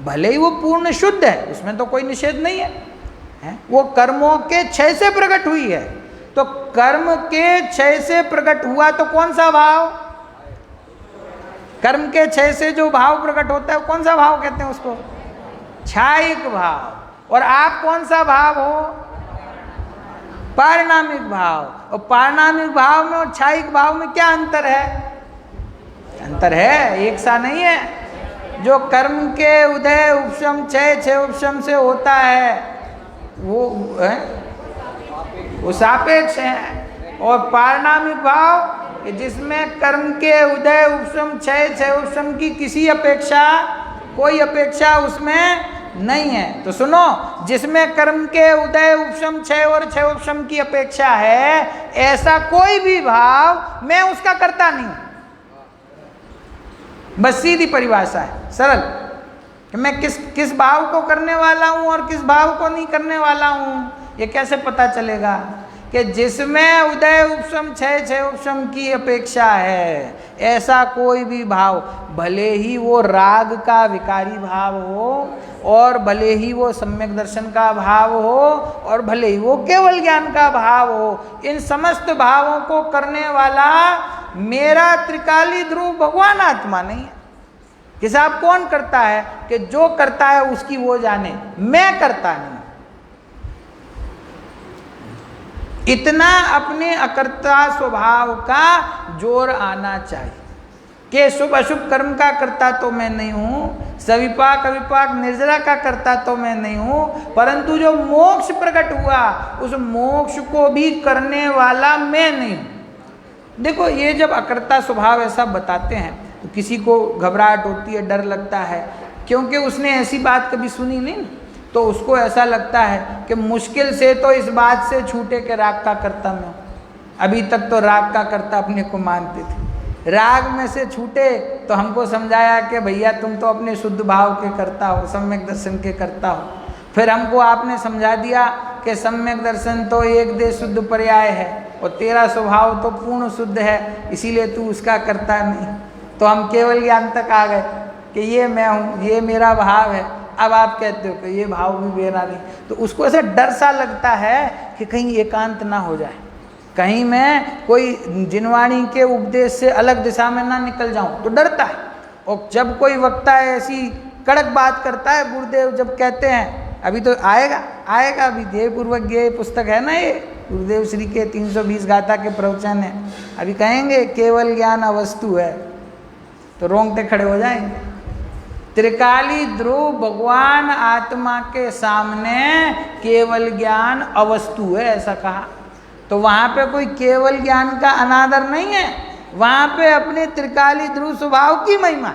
भले ही वो पूर्ण शुद्ध है, उसमें तो कोई निषेध नहीं है, वो कर्मों के क्षय से प्रकट हुई है। तो कर्म के क्षय से प्रकट हुआ तो कौन सा भाव? कर्म के क्षय से जो भाव प्रकट होता है कौन सा भाव कहते हैं उसको? क्षायिक भाव। और आप कौन सा भाव हो? पारिणामिक भाव। और पारिणामिक भाव में और क्षायिक भाव में क्या अंतर है? अंतर है, एक सा नहीं है। जो कर्म के उदय उपशम क्षय उपशम से होता है वो सापेक्ष है। और पारिणामिक भाव जिसमें कर्म के उदय उपशम क्षय उपशम की किसी अपेक्षा, कोई अपेक्षा उसमें नहीं है। तो सुनो, जिसमें कर्म के उदय उपशम क्षय और क्षय उपशम की अपेक्षा है, ऐसा कोई भी भाव मैं उसका करता नहीं। बस सीधी परिभाषा है, सरल, कि मैं किस भाव को करने वाला हूं और किस भाव को नहीं करने वाला हूं। ये कैसे पता चलेगा? कि जिसमें उदय उपशम क्षय उपशम की अपेक्षा है, ऐसा कोई भी भाव, भले ही वो राग का विकारी भाव हो, और भले ही वो सम्यक दर्शन का भाव हो, और भले ही वो केवल ज्ञान का भाव हो, इन समस्त भावों को करने वाला मेरा त्रिकाली ध्रुव भगवान आत्मा नहीं है। हिसाब कौन करता है? कि जो करता है उसकी वो जाने, मैं करता नहीं। इतना अपने अकर्ता स्वभाव का जोर आना चाहिए कि शुभ अशुभ कर्म का करता तो मैं नहीं हूँ, सविपाक अविपाक निर्जरा का करता तो मैं नहीं हूँ, परंतु जो मोक्ष प्रकट हुआ उस मोक्ष को भी करने वाला मैं नहीं हूँ। देखो, ये जब अकर्ता स्वभाव ऐसा बताते हैं तो किसी को घबराहट होती है, डर लगता है, क्योंकि उसने ऐसी बात कभी सुनी नहीं, तो उसको ऐसा लगता है कि मुश्किल से तो इस बात से छूटे कि राग का कर्ता मैं हूँ। अभी तक तो राग का कर्ता अपने को मानते थे, राग में से छूटे तो हमको समझाया कि भैया तुम तो अपने शुद्ध भाव के कर्ता हो, सम्यक दर्शन के कर्ता हो। फिर हमको आपने समझा दिया कि सम्यक दर्शन तो एक देश शुद्ध पर्याय है और तेरा स्वभाव तो पूर्ण शुद्ध है, इसीलिए तू उसका कर्ता नहीं। तो हम केवल ज्ञान तक आ गए कि ये मैं हूँ, ये मेरा भाव है। अब आप कहते हो कि ये भाव भी मेरा नहीं, तो उसको ऐसा डर सा लगता है कि कहीं एकांत ना हो जाए, कहीं मैं कोई जिनवाणी के उपदेश से अलग दिशा में ना निकल जाऊं, तो डरता है। और जब कोई वक्ता ऐसी कड़क बात करता है, गुरुदेव जब कहते हैं, अभी तो आएगा अभी ध्येयपूर्वक ये पुस्तक है ना, ये गुरुदेव श्री के 320 गाथा के प्रवचन है, अभी कहेंगे केवल ज्ञान अवस्तु है, तो रोंगटे खड़े हो जाएंगे। त्रिकाली ध्रुव भगवान आत्मा के सामने केवल ज्ञान अवस्तु है, ऐसा कहा। तो वहाँ पे कोई केवल ज्ञान का अनादर नहीं है, वहाँ पे अपने त्रिकाली ध्रुव स्वभाव की महिमा।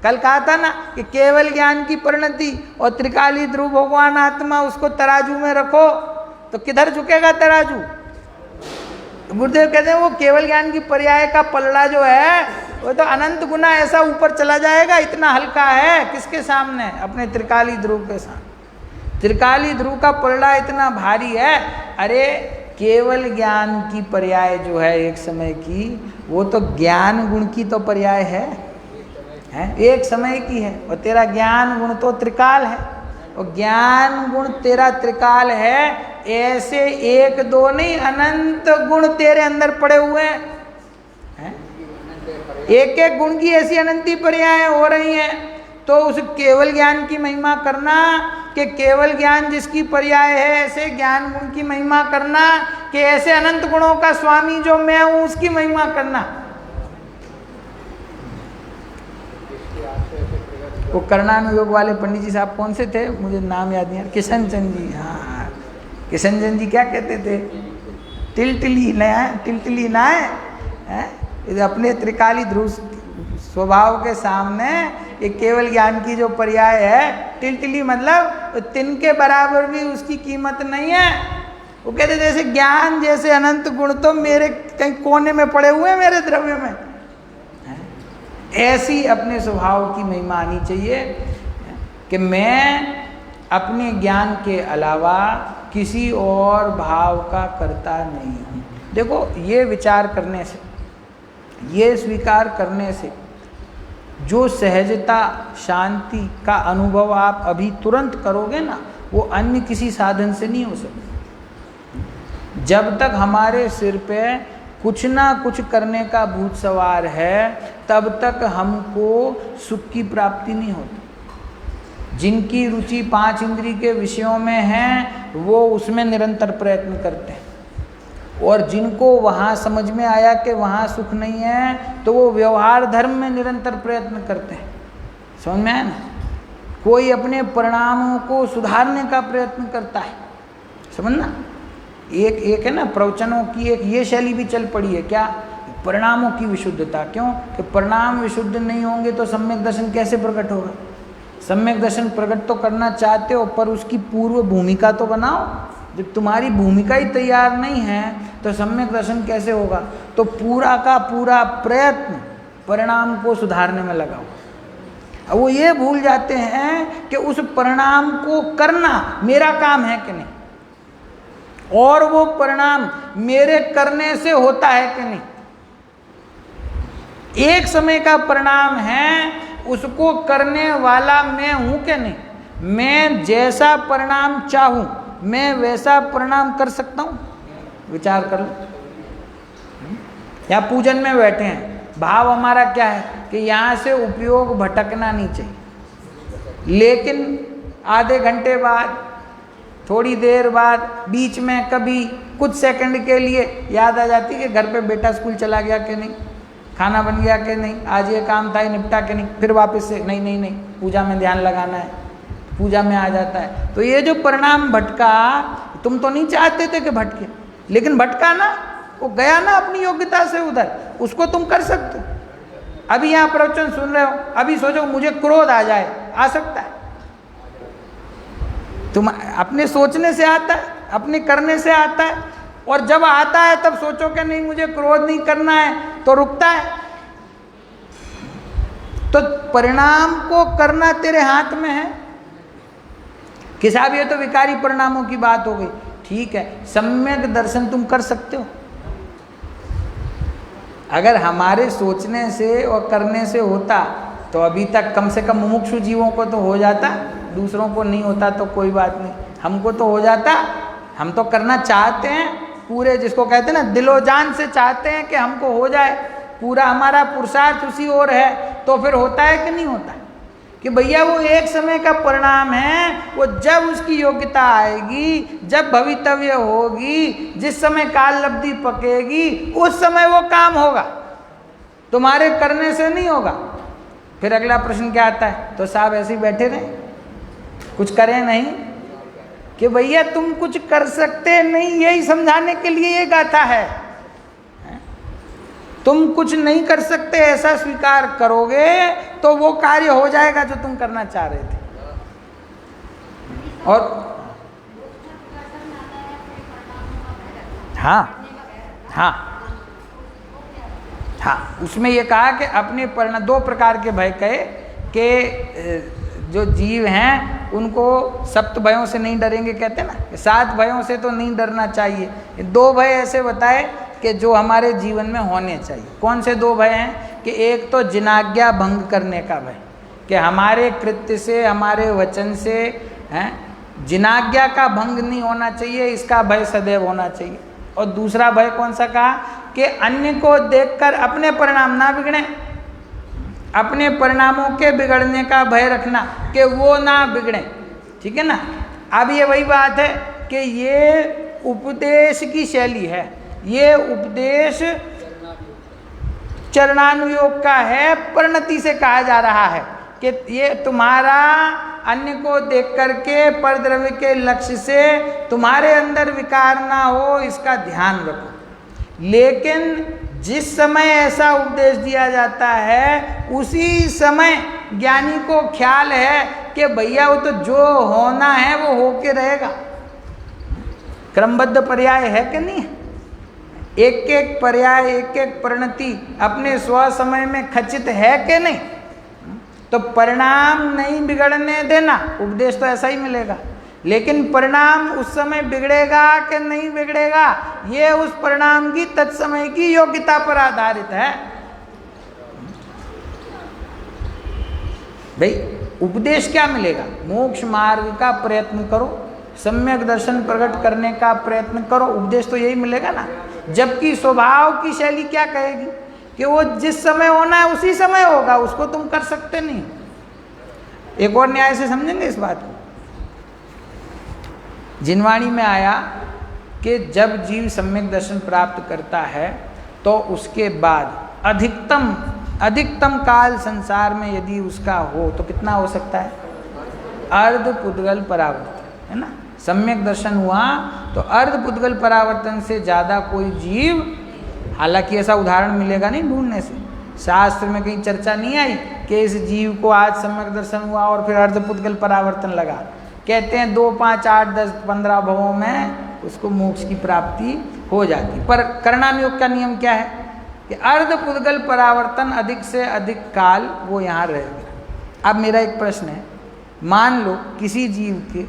कल कहा था ना कि केवल ज्ञान की परिणति और त्रिकाली ध्रुव भगवान आत्मा, उसको तराजू में रखो तो किधर झुकेगा तराजू? गुरुदेव कहते हैं वो केवल ज्ञान की पर्याय का पलड़ा जो है वो तो अनंत गुना ऐसा ऊपर चला जाएगा, इतना हल्का है। किसके सामने? अपने त्रिकाली ध्रुव के सामने। त्रिकाली ध्रुव का पलड़ा इतना भारी है। अरे केवल ज्ञान की पर्याय जो है एक समय की, वो तो ज्ञान गुण की तो पर्याय है, एक समय की है। और तेरा ज्ञान गुण तो त्रिकाल है, और ज्ञान गुण तेरा त्रिकाल है। ऐसे एक दो नहीं, अनंत गुण तेरे अंदर पड़े हुए हैं। एक एक गुण की ऐसी अनंती पर्याय हो रही हैं। तो उस केवल ज्ञान की महिमा करना कि केवल ज्ञान जिसकी पर्याय है, ऐसे ज्ञान गुण की महिमा करना कि ऐसे अनंत गुणों का स्वामी जो मैं हूं उसकी महिमा करना। वो कर्णानुयोग वाले पंडित जी साहब कौन से थे, मुझे नाम याद नहीं है, किशन चंद जी। हाँ, किशन चंद जी क्या कहते थे? टिलटिली ना है, अपने त्रिकाली ध्रुव स्वभाव के सामने ये केवल ज्ञान की जो पर्याय है, टिलटिली मतलब तिनके बराबर भी उसकी कीमत नहीं है। वो कहते जैसे ज्ञान जैसे अनंत गुण तो मेरे कहीं कोने में पड़े हुए हैं मेरे द्रव्य में। ऐसी अपने स्वभाव की महिमा आनी चाहिए कि मैं अपने ज्ञान के अलावा किसी और भाव का करता नहीं हूँ। देखो, ये विचार करने से, ये स्वीकार करने से जो सहजता, शांति का अनुभव आप अभी तुरंत करोगे ना, वो अन्य किसी साधन से नहीं हो सकता। जब तक हमारे सिर पे कुछ ना कुछ करने का भूत सवार है, तब तक हमको सुख की प्राप्ति नहीं होती। जिनकी रुचि 5 इंद्रिय के विषयों में है, वो उसमें निरंतर प्रयत्न करते हैं, और जिनको वहाँ समझ में आया कि वहाँ सुख नहीं है, तो वो व्यवहार धर्म में निरंतर प्रयत्न करते हैं। समझ में आया ना? कोई अपने परिणामों को सुधारने का प्रयत्न करता है, समझना। एक है ना प्रवचनों की एक ये शैली भी चल पड़ी है, क्या? परिणामों की विशुद्धता। क्यों? कि परिणाम विशुद्ध नहीं होंगे तो सम्यक दर्शन कैसे प्रकट होगा? सम्यक दर्शन प्रकट तो करना चाहते हो, पर उसकी पूर्व भूमिका तो बनाओ। जब तुम्हारी भूमिका ही तैयार नहीं है तो सम्यक दर्शन कैसे होगा? तो पूरा का पूरा प्रयत्न परिणाम को सुधारने में लगाओ। अब वो ये भूल जाते हैं कि उस परिणाम को करना मेरा काम है कि नहीं, और वो परिणाम मेरे करने से होता है कि नहीं। एक समय का परिणाम है, उसको करने वाला मैं हूं कि नहीं। मैं जैसा परिणाम चाहूं, मैं वैसा परिणाम कर सकता हूं? विचार कर लो। या पूजन में बैठे हैं, भाव हमारा क्या है कि यहाँ से उपयोग भटकना नहीं चाहिए, लेकिन आधे घंटे बाद, थोड़ी देर बाद, बीच में कभी कुछ सेकंड के लिए याद आ जाती है कि घर पे बेटा स्कूल चला गया कि नहीं, खाना बन गया कि नहीं, आज ये काम था ये निपटा कि नहीं, फिर वापस से नहीं पूजा में ध्यान लगाना है, पूजा में आ जाता है। तो ये जो परिणाम भटका, तुम तो नहीं चाहते थे कि भटके, लेकिन भटका ना, वो गया ना अपनी योग्यता से उधर, उसको तुम कर सकते हो। अभी यहाँ प्रवचन सुन रहे हो, अभी सोचो मुझे क्रोध आ जाए, आ सकता है? तुम अपने सोचने से आता है, अपने करने से आता है, और जब आता है तब सोचो कि नहीं मुझे क्रोध नहीं करना है, तो रुकता है। तो परिणाम को करना तेरे हाथ में है कि साहब ये तो विकारी परिणामों की बात हो गई। ठीक है, सम्यक दर्शन तुम कर सकते हो। अगर हमारे सोचने से और करने से होता तो अभी तक कम से कम मुमुक्षु जीवों को तो हो जाता, दूसरों को नहीं होता तो कोई बात नहीं, हमको तो हो जाता। हम तो करना चाहते हैं पूरे, जिसको कहते हैं ना दिलो जान से चाहते हैं कि हमको हो जाए, पूरा हमारा पुरुषार्थ उसी ओर है। तो फिर होता है कि नहीं होता है? कि भैया वो एक समय का परिणाम है, वो जब उसकी योग्यता आएगी, जब भवितव्य होगी, जिस समय काल लब्धि पकेगी, उस समय वो काम होगा, तुम्हारे करने से नहीं होगा। फिर अगला प्रश्न क्या आता है? तो साहब ऐसे ही बैठे रहे, कुछ करें नहीं? कि भैया तुम कुछ कर सकते नहीं, यही समझाने के लिए ये गाथा है। तुम कुछ नहीं कर सकते ऐसा स्वीकार करोगे तो वो कार्य हो जाएगा जो तुम करना चाह रहे थे। और हाँ, उसमें ये कहा कि अपने परिणाम, 2 प्रकार के भय कहे कि जो जीव हैं उनको सप्त भयों से नहीं डरेंगे, कहते हैं ना, 7 भयों से तो नहीं डरना चाहिए। 2 भय ऐसे बताए कि जो हमारे जीवन में होने चाहिए। कौन से 2 भय हैं? कि एक तो जिनाज्ञा भंग करने का भय, कि हमारे कृत्य से, हमारे वचन से जिनाज्ञा का भंग नहीं होना चाहिए, इसका भय सदैव होना चाहिए। और दूसरा भय कौन सा कहा? कि अन्य को देखकर अपने परिणाम ना बिगड़े, अपने परिणामों के बिगड़ने का भय रखना कि वो ना बिगड़े। ठीक है ना? अब ये वही बात है कि ये उपदेश की शैली है, ये उपदेश चरणानुयोग का है, परिणति से कहा जा रहा है कि ये तुम्हारा अन्य को देख करके परद्रव्य के लक्ष्य से तुम्हारे अंदर विकार ना हो, इसका ध्यान रखो। लेकिन जिस समय ऐसा उपदेश दिया जाता है, उसी समय ज्ञानी को ख्याल है कि भैया वो तो जो होना है वो होके रहेगा। क्रमबद्ध पर्याय है कि नहीं? एक एक पर्याय, एक एक परिणति अपने स्व समय में खचित है कि नहीं? तो परिणाम नहीं बिगड़ने देना, उपदेश तो ऐसा ही मिलेगा। लेकिन परिणाम उस समय बिगड़ेगा कि नहीं बिगड़ेगा, ये उस परिणाम की तत्समय की योग्यता पर आधारित है। भाई उपदेश क्या मिलेगा? मोक्ष मार्ग का प्रयत्न करो, सम्यक दर्शन प्रकट करने का प्रयत्न करो, उपदेश तो यही मिलेगा ना। जबकि स्वभाव की शैली क्या कहेगी कि वो जिस समय होना है उसी समय होगा, उसको तुम कर सकते नहीं। एक और न्याय से समझेंगे इस बात को। जिनवाणी में आया कि जब जीव सम्यक दर्शन प्राप्त करता है तो उसके बाद अधिकतम काल संसार में यदि उसका हो तो कितना हो सकता है? अर्ध पुद्गल परावर्तन, है ना। सम्यक दर्शन हुआ तो अर्ध पुद्गल परावर्तन से ज़्यादा कोई जीव, हालांकि ऐसा उदाहरण मिलेगा नहीं ढूंढने से, शास्त्र में कहीं चर्चा नहीं आई कि इस जीव को आज सम्यक दर्शन हुआ और फिर अर्ध पुद्गल परावर्तन लगा। कहते हैं 2, 5, 8, 10, 15 भवों में उसको मोक्ष की प्राप्ति हो जाती। पर करणाम योग का नियम क्या है कि अर्ध पुद्गल परावर्तन अधिक से अधिक काल वो यहाँ रहेगा। अब मेरा एक प्रश्न है, मान लो किसी जीव की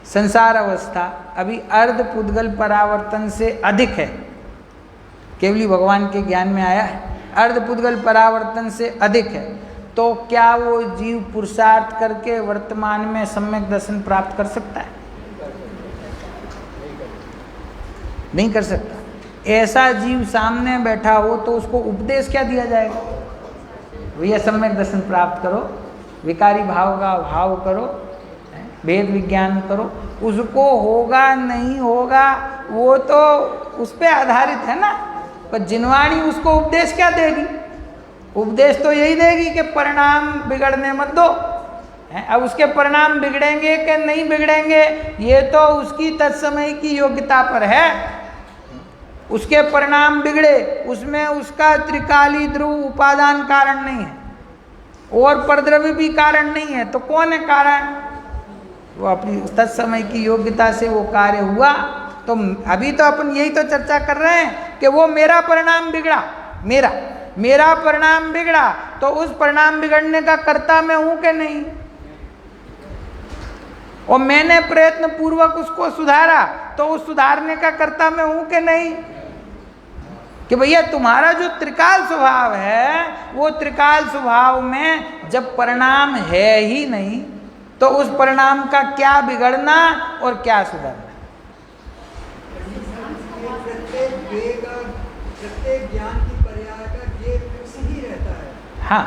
संसार अवस्था अभी अर्ध पुद्गल परावर्तन से अधिक है, केवली भगवान के ज्ञान में आया है, अर्ध पुद्गल परावर्तन से अधिक है, तो क्या वो जीव पुरुषार्थ करके वर्तमान में सम्यक दर्शन प्राप्त कर सकता है? नहीं कर सकता। ऐसा जीव सामने बैठा हो तो उसको उपदेश क्या दिया जाएगा? भैया सम्यक दर्शन प्राप्त करो, विकारी भाव का भाव करो, भेद विज्ञान करो। उसको होगा नहीं होगा वो तो उस पर आधारित है ना। पर जिनवाणी उसको उपदेश क्या देगी? उपदेश तो यही देगी कि परिणाम बिगड़ने मत दो। अब उसके परिणाम बिगड़ेंगे कि नहीं बिगड़ेंगे ये तो उसकी तत्समय की योग्यता पर है। उसके परिणाम बिगड़े, उसमें उसका त्रिकाली ध्रुव उपादान कारण नहीं है और परद्रव्य भी कारण नहीं है, तो कौन है कारण? वो अपनी तत्समय की योग्यता से वो कार्य हुआ। तो अभी तो अपन यही तो चर्चा कर रहे हैं कि वो मेरा परिणाम बिगड़ा, मेरा परिणाम बिगड़ा, तो उस परिणाम बिगड़ने का कर्ता मैं हूं कि नहीं? और मैंने प्रयत्न पूर्वक उसको सुधारा, तो उस सुधारने का कर्ता मैं हूं कि नहीं? कि भैया तुम्हारा जो त्रिकाल स्वभाव है, वो त्रिकाल स्वभाव में जब परिणाम है ही नहीं तो उस परिणाम का क्या बिगड़ना और क्या सुधरना? प्रत्येक ज्ञान की पर्याय का ये फिक्स ही रहता है। हाँ,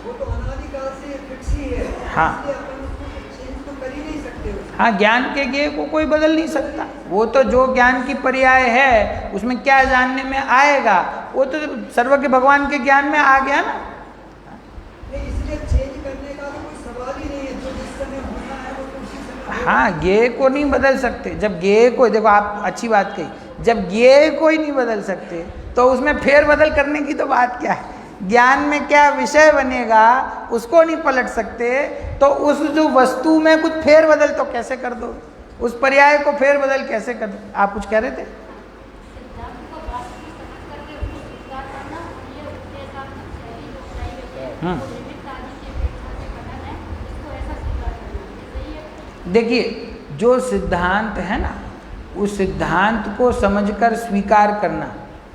वो तो अनादिकाल से फिक्स ही है। हाँ, इसलिए अपन उसको चेंज तो कर ही नहीं सकते। हाँ, ज्ञान के ज्ञेय को कोई बदल नहीं सकता। वो तो जो ज्ञान की पर्याय है उसमें क्या जानने में आएगा वो तो सर्वज्ञ भगवान के ज्ञान में आ गया ना। इसलिए चेंज करने का तो कोई सवाल ही नहीं है। जो जिस समय होना है वो तो उसी समय। हाँ, ज्ञेय को नहीं बदल सकते। जब ज्ञेय को, देखो आप अच्छी बात कही, जब ज्ञेय को ही नहीं बदल सकते तो उसमें फेर बदल करने की तो बात क्या है? ज्ञान में क्या विषय बनेगा उसको नहीं पलट सकते, तो उस जो वस्तु में कुछ फेर बदल तो कैसे कर दो? उस पर्याय को फेर बदल कैसे कर दो? आप कुछ कह रहे थे? देखिए, जो सिद्धांत है ना, उस सिद्धांत को समझकर स्वीकार करना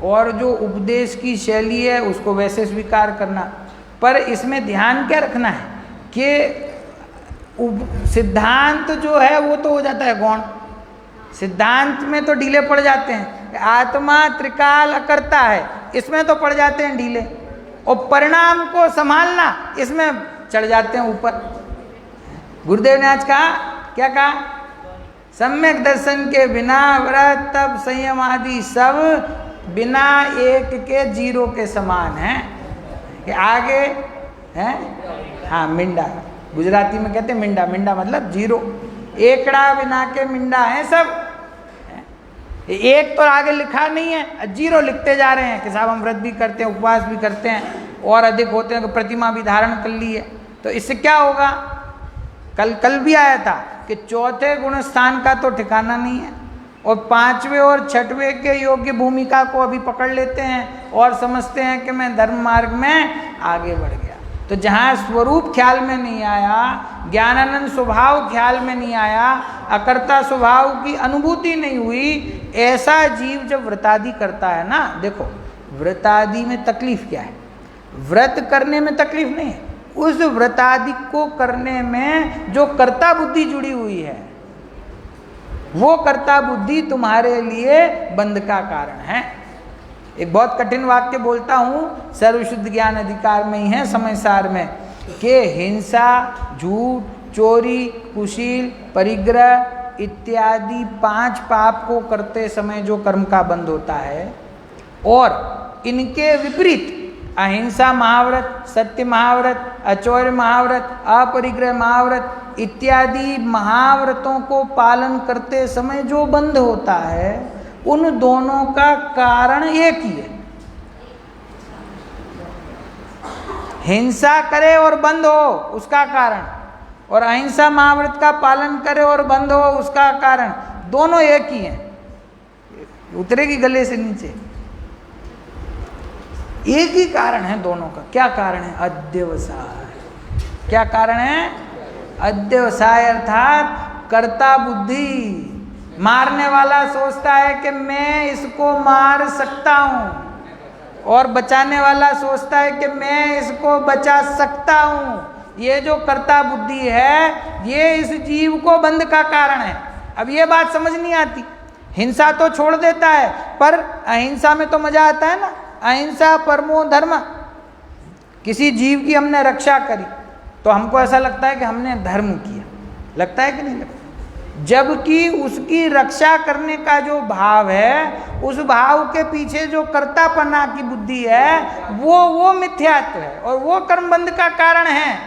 और जो उपदेश की शैली है उसको वैसे स्वीकार करना। पर इसमें ध्यान क्या रखना है कि सिद्धांत जो है वो तो हो जाता है गौण। सिद्धांत में तो ढीले पड़ जाते हैं, आत्मा त्रिकाल अकर्ता है इसमें तो पड़ जाते हैं ढीले, और परिणाम को संभालना इसमें चढ़ जाते हैं ऊपर। गुरुदेव ने आज कहा, क्या कहा? सम्यक दर्शन के बिना व्रत तप संयम आदि सब बिना एक के जीरो के समान हैं। कि आगे हैं, हाँ, मिंडा, गुजराती में कहते हैं मिंडा, मिंडा मतलब जीरो, एकड़ा बिना के मिंडा हैं सब। एक तो आगे लिखा नहीं है, जीरो लिखते जा रहे हैं कि साहब हम व्रत भी करते हैं, उपवास भी करते हैं और अधिक होते हैं कि प्रतिमा भी धारण कर ली है। तो इससे क्या होगा? कल भी आया था कि चौथे गुण स्थान का तो ठिकाना नहीं है। और 5वें और 6वें के योग्य भूमिका को अभी पकड़ लेते हैं और समझते हैं कि मैं धर्म मार्ग में आगे बढ़ गया। तो जहाँ स्वरूप ख्याल में नहीं आया, ज्ञानानंद स्वभाव ख्याल में नहीं आया, अकर्ता स्वभाव की अनुभूति नहीं हुई, ऐसा जीव जब व्रतादि करता है ना, देखो व्रतादि में तकलीफ क्या है? व्रत करने में तकलीफ नहीं है, उस व्रतादि को करने में जो कर्ता बुद्धि जुड़ी हुई है, वो कर्ता बुद्धि तुम्हारे लिए बंध का कारण है। एक बहुत कठिन वाक्य बोलता हूँ, सर्वशुद्ध ज्ञान अधिकार में ही है समय सार में, कि हिंसा, झूठ, चोरी, कुशील, परिग्रह इत्यादि 5 पाप को करते समय जो कर्म का बंध होता है, और इनके विपरीत अहिंसा महाव्रत, सत्य महाव्रत, अचौर्य महाव्रत, अपरिग्रह महाव्रत इत्यादि महाव्रतों को पालन करते समय जो बंध होता है, उन दोनों का कारण एक ही है। हिंसा करे और बंद हो उसका कारण, और अहिंसा महाव्रत का पालन करे और बंद हो उसका कारण, दोनों एक ही हैं। उतरेगी गले से नीचे, एक ही कारण है दोनों का। क्या कारण है? अध्यवसाय। क्या कारण है? अध्यवसाय अर्थात कर्ता बुद्धि। मारने वाला सोचता है कि मैं इसको मार सकता हूँ, और बचाने वाला सोचता है कि मैं इसको बचा सकता हूँ। ये जो कर्ता बुद्धि है, ये इस जीव को बंध का कारण है। अब ये बात समझ नहीं आती। हिंसा तो छोड़ देता है, पर अहिंसा में तो मजा आता है ना। अहिंसा परमो धर्म। किसी जीव की हमने रक्षा करी तो हमको ऐसा लगता है कि हमने धर्म किया, लगता है कि नहीं लगता? जबकि उसकी रक्षा करने का जो भाव है, उस भाव के पीछे जो कर्तापना की बुद्धि है, वो मिथ्यात्व है और वो कर्मबंध का कारण है।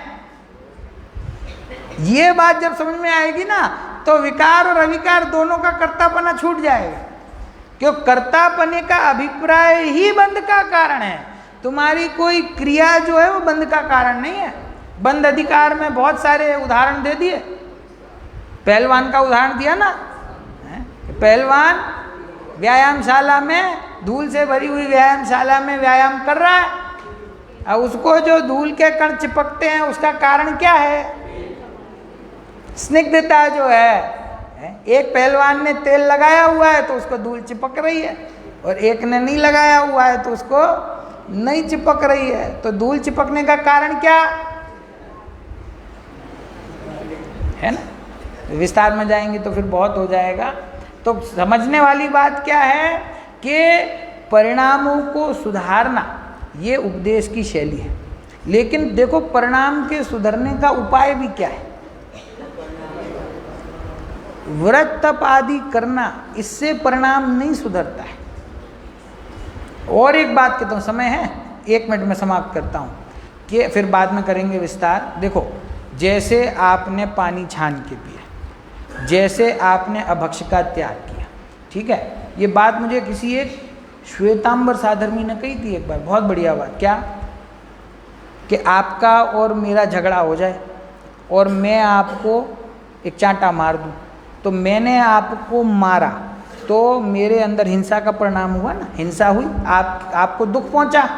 ये बात जब समझ में आएगी ना, तो विकार और अविकार दोनों का कर्तापना छूट जाएगा। क्यों? कर्तापने का अभिप्राय ही बंध का कारण है। तुम्हारी कोई क्रिया जो है वो बंध का कारण नहीं है। बंध अधिकार में बहुत सारे उदाहरण दे दिए। पहलवान का उदाहरण दिया ना, पहलवान व्यायामशाला में, धूल से भरी हुई व्यायामशाला में व्यायाम कर रहा है। अब उसको जो धूल के कण चिपकते हैं, उसका कारण क्या है? स्निग्धता जो है। एक पहलवान ने तेल लगाया हुआ है तो उसको धूल चिपक रही है, और एक ने नहीं लगाया हुआ है तो उसको नहीं चिपक रही है। तो धूल चिपकने का कारण क्या है ना? विस्तार में जाएंगे तो फिर बहुत हो जाएगा। तो समझने वाली बात क्या है कि परिणामों को सुधारना ये उपदेश की शैली है। लेकिन देखो, परिणाम के सुधरने का उपाय भी क्या है? व्रत तप आदि करना, इससे परिणाम नहीं सुधरता है। और एक बात कहता हूँ, समय है 1 मिनट में समाप्त करता हूँ, कि फिर बाद में करेंगे विस्तार। देखो, जैसे आपने पानी छान के पिया, जैसे आपने अभक्ष का त्याग किया, ठीक है? ये बात मुझे किसी एक श्वेतांबर साधर्मी ने कही थी एक बार, बहुत बढ़िया बात। क्या? कि आपका और मेरा झगड़ा हो जाए और मैं आपको एक चांटा मार दूं, तो मैंने आपको मारा तो मेरे अंदर हिंसा का परिणाम हुआ ना, हिंसा हुई। आपको दुख पहुंचा,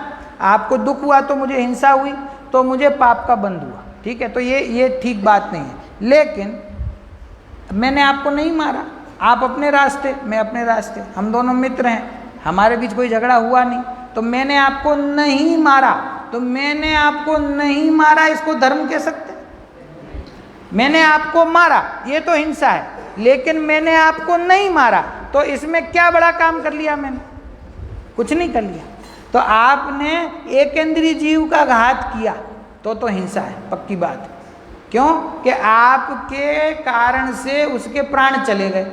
आपको दुख हुआ तो मुझे हिंसा हुई, तो मुझे पाप का बंध हुआ, ठीक है? तो ये ठीक बात नहीं है। लेकिन मैंने आपको नहीं मारा, आप अपने रास्ते, मैं अपने रास्ते, हम दोनों मित्र हैं, हमारे बीच कोई झगड़ा हुआ नहीं, तो मैंने आपको नहीं मारा। तो मैंने आपको नहीं मारा, इसको धर्म कह सकते? मैंने आपको मारा, ये तो हिंसा है, लेकिन मैंने आपको नहीं मारा, तो इसमें क्या बड़ा काम कर लिया मैंने? कुछ नहीं कर लिया। तो आपने एक इंद्रिय जीव का घात किया तो हिंसा है, पक्की बात। क्यों? कि आपके कारण से उसके प्राण चले गए।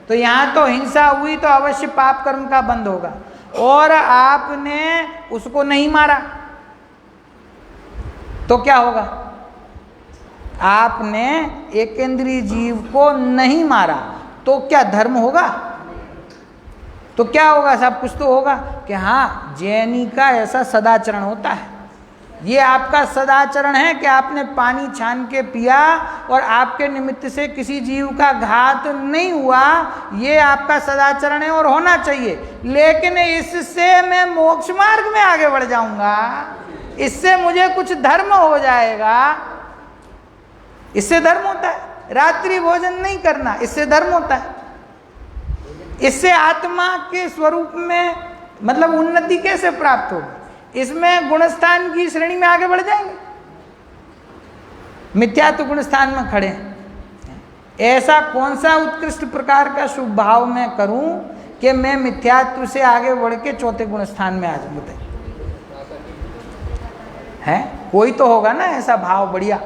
तो यहाँ तो हिंसा हुई तो अवश्य पाप कर्म का बंध होगा। और आपने उसको नहीं मारा तो क्या होगा? आपने एक इंद्रिय जीव को नहीं मारा तो क्या धर्म होगा? तो क्या होगा? सब कुछ तो होगा कि हाँ, जैनी का ऐसा सदाचरण होता है। ये आपका सदाचरण है कि आपने पानी छान के पिया और आपके निमित्त से किसी जीव का घात नहीं हुआ, ये आपका सदाचरण है और होना चाहिए। लेकिन इससे मैं मोक्ष मार्ग में आगे बढ़ जाऊंगा, इससे मुझे कुछ धर्म हो जाएगा, इससे धर्म होता है। रात्रि भोजन नहीं करना, इससे धर्म होता है। इससे आत्मा के स्वरूप में मतलब उन्नति कैसे प्राप्त होगी? इसमें गुणस्थान की श्रेणी में आगे बढ़ जाएंगे। मिथ्यात्व गुणस्थान में खड़े हैं। ऐसा कौन सा उत्कृष्ट प्रकार का शुभ भाव मैं करूं कि मैं मिथ्यात्व से आगे बढ़ के चौथे गुणस्थान में आ जाऊं? है कोई तो होगा ना ऐसा भाव बढ़िया,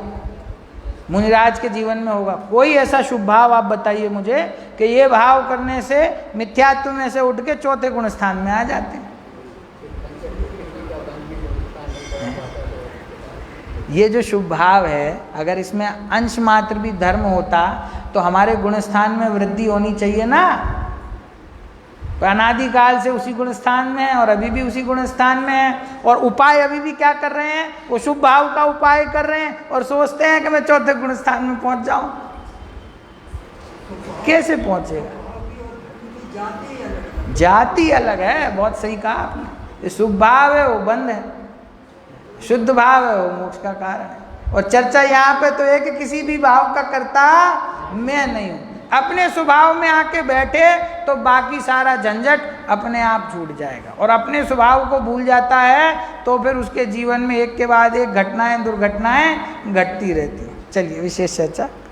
मुनिराज के जीवन में होगा कोई ऐसा शुभ भाव। आप बताइए मुझे कि ये भाव करने से मिथ्यात्व में से उठ के चौथे गुण स्थान में आ जाते हैं। ये जो शुभ भाव है, अगर इसमें अंश मात्र भी धर्म होता तो हमारे गुण स्थान में वृद्धि होनी चाहिए ना। अनादिकाल से उसी गुण स्थान में है और अभी भी उसी गुण स्थान में है, और उपाय अभी भी क्या कर रहे हैं? वो शुभ भाव का उपाय कर रहे हैं और सोचते हैं कि मैं चौथे गुण स्थान में पहुंच जाऊं। कैसे पहुंचेगा? जाति अलग है, बहुत सही कहा आपने। ये शुभ भाव है वो बंद है, शुद्ध भाव है वो मोक्ष का कारण है। और चर्चा यहाँ पे तो है कि किसी भी भाव का कर्ता मैं नहीं हूं। अपने स्वभाव में आके बैठे तो बाकी सारा झंझट अपने आप छूट जाएगा, और अपने स्वभाव को भूल जाता है तो फिर उसके जीवन में एक के बाद एक घटनाएं दुर्घटनाएं घटती रहती हैं। चलिए विशेष चर्चा